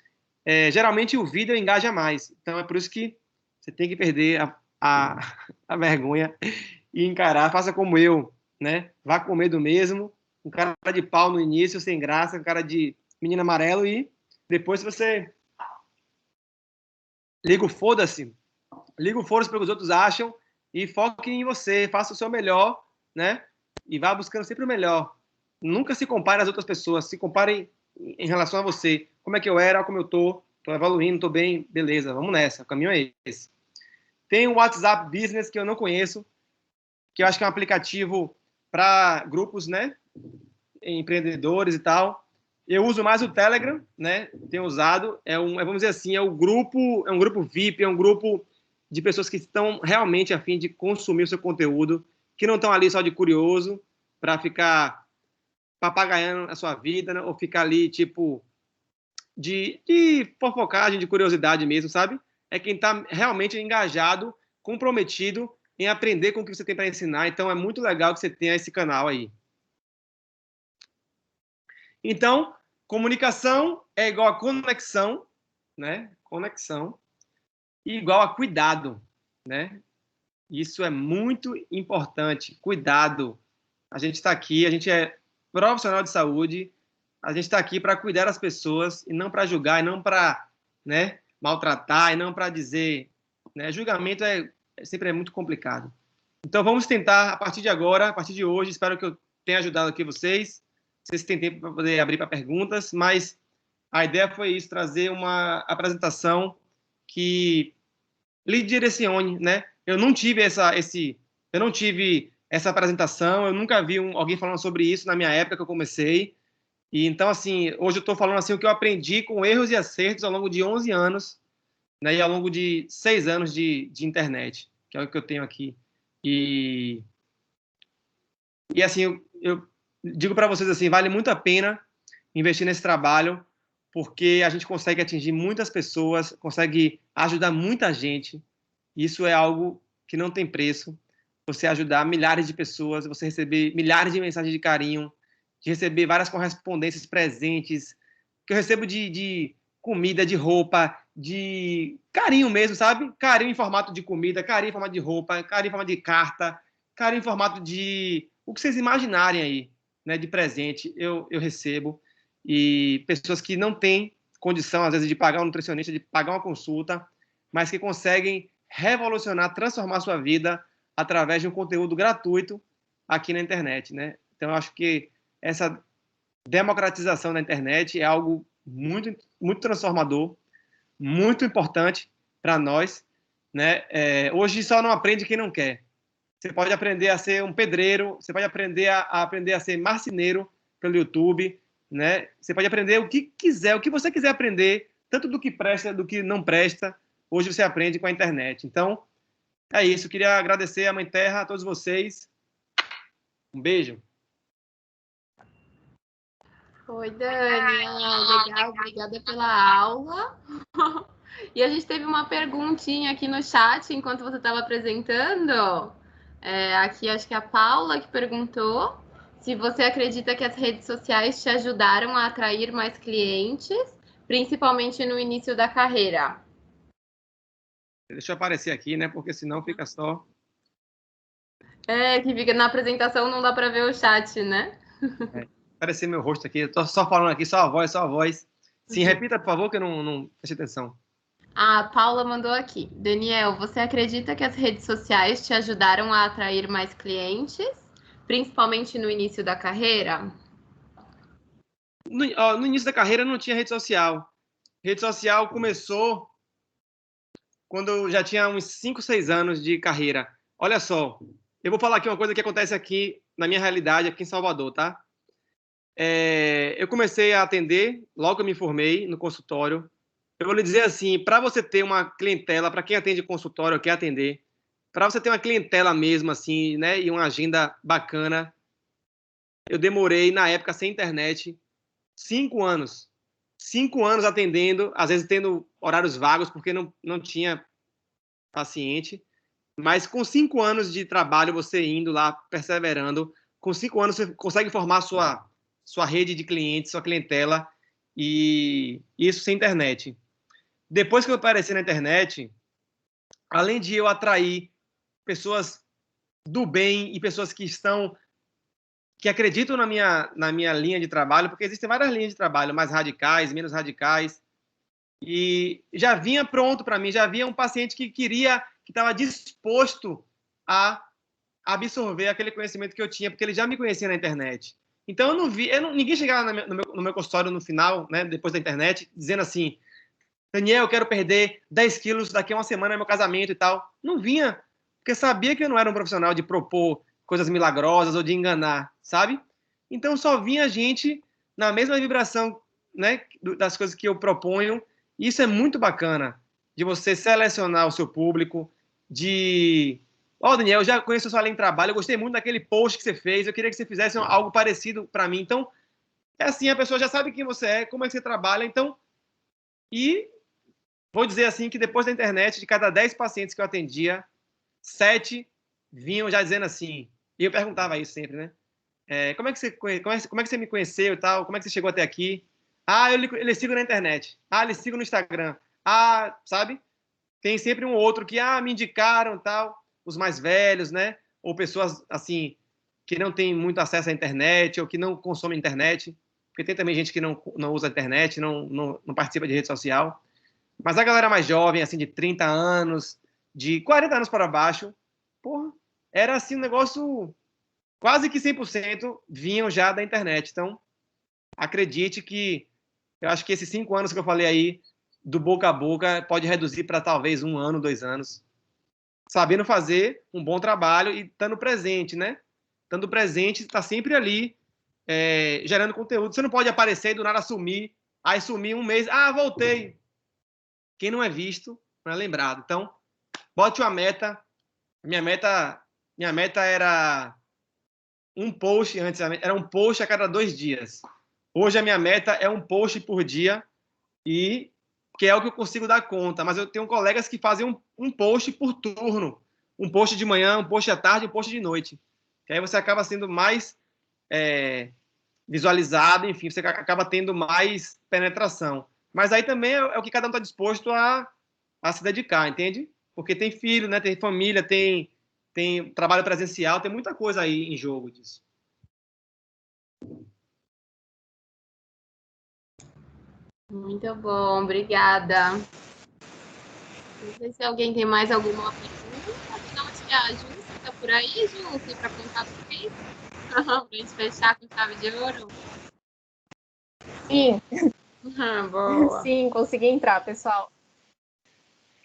Geralmente o vídeo engaja mais. Então é por isso que você tem que perder a vergonha e encarar. Faça como eu, né? Vá com medo mesmo, um cara de pau no início, sem graça, um cara de menino amarelo, e depois você liga o foda-se para o que os outros acham e foque em você, faça o seu melhor, né? E vá buscando sempre o melhor. Nunca se compare às outras pessoas, se compare em relação a você. Como é que eu era, como eu tô evoluindo, tô bem, beleza, vamos nessa, o caminho é esse. Tem o WhatsApp Business, que eu não conheço, que eu acho que é um aplicativo para grupos, né, empreendedores e tal. Eu uso mais o Telegram, né, tenho usado, vamos dizer assim, é um grupo VIP, é um grupo de pessoas que estão realmente a fim de consumir o seu conteúdo, que não estão ali só de curioso, para ficar papagaiando a sua vida, né, ou ficar ali, tipo, de fofocagem, de curiosidade mesmo, sabe? É quem está realmente engajado, comprometido em aprender com o que você tem para ensinar. Então, é muito legal que você tenha esse canal aí. Então, comunicação é igual a conexão, né? Conexão. E igual a cuidado, né? Isso é muito importante. Cuidado. A gente está aqui, a gente é profissional de saúde, a gente está aqui para cuidar das pessoas e não para julgar, e não para, né, maltratar, e não para dizer, né? Julgamento sempre é muito complicado. Então, vamos tentar, a partir de agora, a partir de hoje, espero que eu tenha ajudado aqui vocês. Vocês têm tempo para poder abrir para perguntas, mas a ideia foi isso, trazer uma apresentação que lhe direcione, né? Eu não tive essa apresentação, eu nunca vi alguém falando sobre isso na minha época que eu comecei. E então, assim, hoje eu estou falando assim o que eu aprendi com erros e acertos ao longo de 11 anos, né, e ao longo de 6 anos de internet, que é o que eu tenho aqui. E assim, eu digo para vocês assim, vale muito a pena investir nesse trabalho, porque a gente consegue atingir muitas pessoas, consegue ajudar muita gente. Isso é algo que não tem preço. Você ajudar milhares de pessoas, você receber milhares de mensagens de carinho, de receber várias correspondências, presentes, que eu recebo de comida, de roupa, de carinho mesmo, sabe? Carinho em formato de comida, carinho em formato de roupa, carinho em formato de carta, carinho em formato de o que vocês imaginarem aí, né, de presente, eu recebo. E pessoas que não têm condição, às vezes, de pagar um nutricionista, de pagar uma consulta, mas que conseguem revolucionar, transformar a sua vida através de um conteúdo gratuito aqui na internet, né? Então, eu acho que essa democratização da internet é algo muito, muito transformador, muito importante para nós, né? Hoje só não aprende quem não quer. Você pode aprender a ser um pedreiro, você pode aprender a ser marceneiro pelo YouTube, né? Você pode aprender o que quiser, o que você quiser aprender, tanto do que presta, do que não presta. Hoje você aprende com a internet. Então, é isso. Eu queria agradecer a Mãe Terra, a todos vocês. Um beijo. Oi, Dani. Legal, obrigada pela aula. E a gente teve uma perguntinha aqui no chat enquanto você estava apresentando. Aqui acho que é a Paula que perguntou se você acredita que as redes sociais te ajudaram a atrair mais clientes, principalmente no início da carreira. Deixa eu aparecer aqui, né? Porque senão fica só... Que fica na apresentação, não dá para ver o chat, né? Aparecer meu rosto aqui. Eu tô só falando aqui, só a voz. Sim, repita, por favor, que eu não prestei atenção. A Paula mandou aqui. Daniel, você acredita que as redes sociais te ajudaram a atrair mais clientes, principalmente no início da carreira? No início da carreira não tinha rede social. Rede social começou quando eu já tinha uns 5, 6 anos de carreira. Olha só, eu vou falar aqui uma coisa que acontece aqui na minha realidade, aqui em Salvador, tá? Eu comecei a atender, logo que eu me formei no consultório. Eu vou lhe dizer assim, para você ter uma clientela, para quem atende consultório ou quer atender, para você ter uma clientela mesmo, assim, né, e uma agenda bacana, eu demorei, na época, sem internet, 5 anos. 5 anos atendendo, às vezes tendo horários vagos, porque não tinha paciente. Mas com 5 anos de trabalho, você indo lá, perseverando, com 5 anos você consegue formar sua rede de clientes, sua clientela, e isso sem internet. Depois que eu apareci na internet, além de eu atrair pessoas do bem e pessoas que acreditam na minha linha de trabalho, porque existem várias linhas de trabalho, mais radicais, menos radicais, e já vinha pronto para mim, já havia um paciente que estava disposto a absorver aquele conhecimento que eu tinha, porque ele já me conhecia na internet. Então eu não vi, ninguém chegava no meu consultório no final, né, depois da internet, dizendo assim: Daniel, eu quero perder 10 quilos daqui a uma semana no meu casamento e tal. Não vinha, porque sabia que eu não era um profissional de propor coisas milagrosas ou de enganar, sabe? Então só vinha gente na mesma vibração, né, das coisas que eu proponho. E isso é muito bacana, de você selecionar o seu público, de... Daniel, eu já conheço a sua linha de trabalho, eu gostei muito daquele post que você fez, eu queria que você fizesse algo parecido para mim. Então, é assim, a pessoa já sabe quem você é, como é que você trabalha, então... E vou dizer assim que depois da internet, de cada 10 pacientes que eu atendia, 7 vinham já dizendo assim, e eu perguntava isso sempre, né? Como é que você me conheceu e tal? Como é que você chegou até aqui? Eu sigo na internet. Eu sigo no Instagram. Sabe? Tem sempre um outro que, me indicaram tal. Os mais velhos, né? Ou pessoas, assim, que não têm muito acesso à internet ou que não consomem internet. Porque tem também gente que não usa a internet, não participa de rede social. Mas a galera mais jovem, assim, de 30 anos, de 40 anos para baixo, porra, era assim um negócio quase que 100% vinham já da internet. Então, acredite que eu acho que esses 5 anos que eu falei aí, do boca a boca, pode reduzir para talvez 1 ano, 2 anos. Sabendo fazer um bom trabalho e estando presente, né? Estando presente, está sempre ali, gerando conteúdo. Você não pode aparecer e do nada sumir. Aí sumir um mês, voltei. Quem não é visto não é lembrado. Então, bote uma meta. Minha meta era um post antes, era um post a cada 2 dias. Hoje a minha meta é um post por dia, e que é o que eu consigo dar conta. Mas eu tenho colegas que fazem um post por turno. Um post de manhã, um post à tarde, um post de noite. Que aí você acaba sendo mais visualizado, enfim, você acaba tendo mais penetração. Mas aí também é o que cada um está disposto a se dedicar, entende? Porque tem filho, né? Tem família, tem trabalho presencial, tem muita coisa aí em jogo disso. Muito bom, obrigada. Não sei se alguém tem mais alguma pergunta. Não, acho que a Júcia está por aí, Júcia, para contar tudo isso? Para a gente fechar com chave de ouro? Sim. Boa. Sim, consegui entrar, pessoal.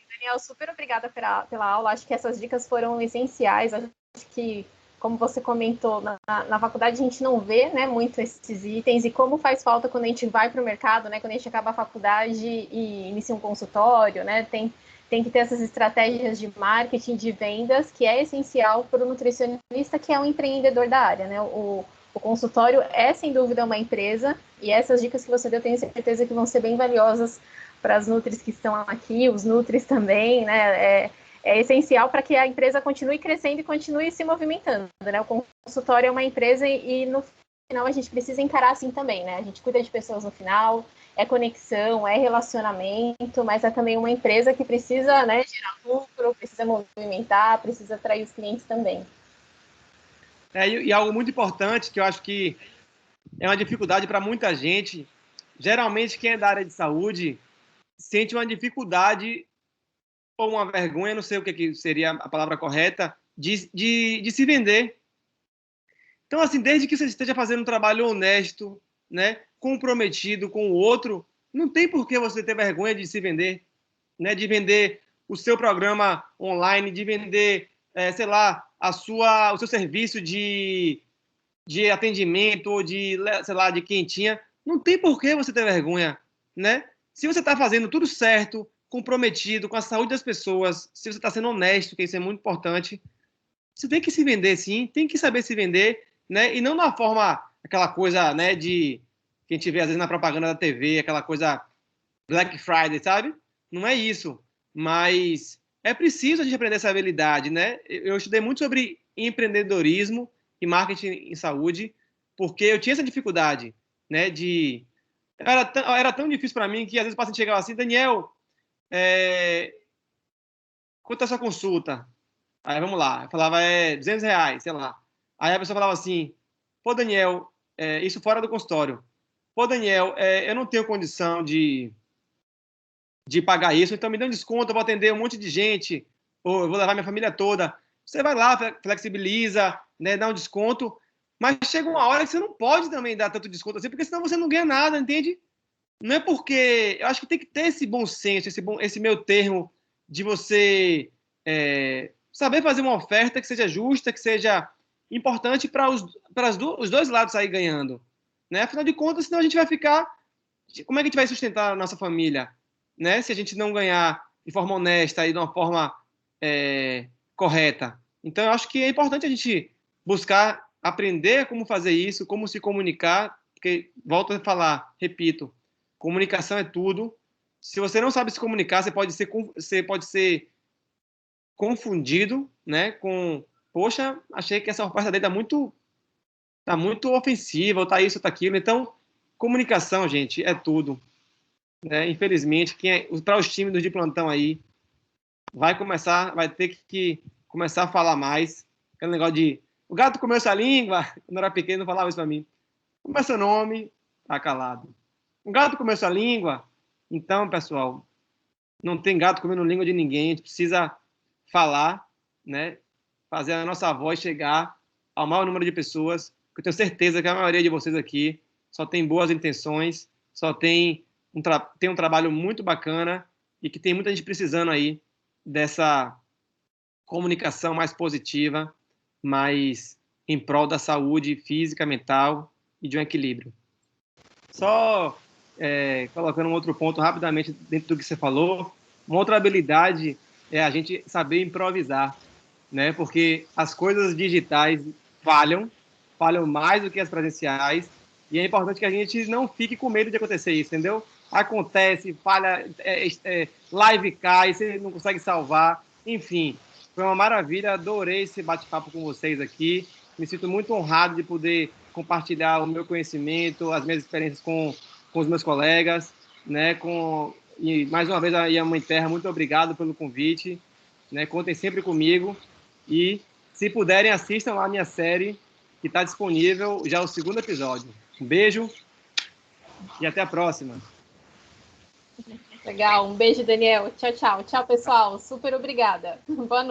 Daniel, super obrigada pela aula. Acho que essas dicas foram essenciais. Acho que, como você comentou, na faculdade a gente não vê, né, muito esses itens, e como faz falta quando a gente vai para o mercado, né, quando a gente acaba a faculdade e inicia um consultório, né, tem tem que ter essas estratégias de marketing, de vendas, que é essencial para o nutricionista, que é um empreendedor da área, né? O consultório é, sem dúvida, uma empresa, e essas dicas que você deu, tenho certeza que vão ser bem valiosas para as nutris que estão aqui, os nutris também, né? É essencial para que a empresa continue crescendo e continue se movimentando, né? O consultório é uma empresa e no final a gente precisa encarar assim também, né? A gente cuida de pessoas no final, é conexão, é relacionamento, mas é também uma empresa que precisa, né, gerar lucro, precisa movimentar, precisa atrair os clientes também. E algo muito importante, que eu acho que é uma dificuldade para muita gente, geralmente quem é da área de saúde sente uma dificuldade ou uma vergonha, não sei o que seria a palavra correta, de se vender. Então, assim, desde que você esteja fazendo um trabalho honesto, né, comprometido com o outro, não tem por que você ter vergonha de se vender, né, de vender o seu programa online, de vender, sei lá, o seu serviço de atendimento ou de, sei lá, de quentinha. Não tem por que você ter vergonha, né? Se você está fazendo tudo certo, comprometido com a saúde das pessoas, se você está sendo honesto, que isso é muito importante, você tem que se vender, sim, tem que saber se vender, né? E não na forma, aquela coisa, né, de que a gente vê às vezes na propaganda da TV, aquela coisa Black Friday, sabe? Não é isso. Mas é preciso a gente aprender essa habilidade, né? Eu estudei muito sobre empreendedorismo e marketing em saúde, porque eu tinha essa dificuldade, né? Era tão difícil para mim que às vezes o paciente chegava assim, Daniel, quanto é a sua consulta? Aí vamos lá, eu falava, R$200, sei lá. Aí a pessoa falava assim, pô, Daniel, isso fora do consultório. Pô, Daniel, eu não tenho condição de pagar isso, então me dá um desconto, eu vou atender um monte de gente, ou eu vou levar minha família toda. Você vai lá, flexibiliza, né, dá um desconto, mas chega uma hora que você não pode também dar tanto desconto assim, porque senão você não ganha nada, entende? Não é porque... Eu acho que tem que ter esse bom senso, esse meio termo de você saber fazer uma oferta que seja justa, que seja importante para os dois lados sair ganhando. Né? Afinal de contas, senão a gente vai ficar... Como é que a gente vai sustentar a nossa família? Né? Se a gente não ganhar de forma honesta e de uma forma correta. Então, eu acho que é importante a gente buscar aprender como fazer isso, como se comunicar, porque, volto a falar, repito, comunicação é tudo. Se você não sabe se comunicar, você pode ser confundido, né, com, poxa, achei que essa oferta dele tá muito ofensiva, ou tá isso, ou tá aquilo. Então, comunicação, gente, é tudo. Né? Infelizmente, para os tímidos de plantão aí, vai ter que começar a falar mais. Aquele negócio de, o gato comeu essa língua, quando eu era pequeno, não falava isso para mim. Como é seu nome? Tá calado. O gato comeu essa língua? Então, pessoal, não tem gato comendo língua de ninguém. A gente precisa falar, né? Fazer a nossa voz chegar ao maior número de pessoas. Eu tenho certeza que a maioria de vocês aqui só tem boas intenções, só tem um trabalho muito bacana e que tem muita gente precisando aí dessa comunicação mais positiva, mais em prol da saúde física, mental e de um equilíbrio. Só colocando um outro ponto rapidamente dentro do que você falou, uma outra habilidade é a gente saber improvisar, né? Porque as coisas digitais falham mais do que as presenciais, e é importante que a gente não fique com medo de acontecer isso, entendeu? Acontece, falha, live cai, você não consegue salvar, enfim, foi uma maravilha, adorei esse bate-papo com vocês aqui, me sinto muito honrado de poder compartilhar o meu conhecimento, as minhas experiências com os meus colegas, né, e mais uma vez a Mãe Terra, muito obrigado pelo convite, né, contem sempre comigo, e se puderem assistam lá a minha série, que está disponível já o 2º episódio. Um beijo e até a próxima. Legal, um beijo, Daniel. Tchau, tchau. Tchau, pessoal. Super obrigada. Boa noite.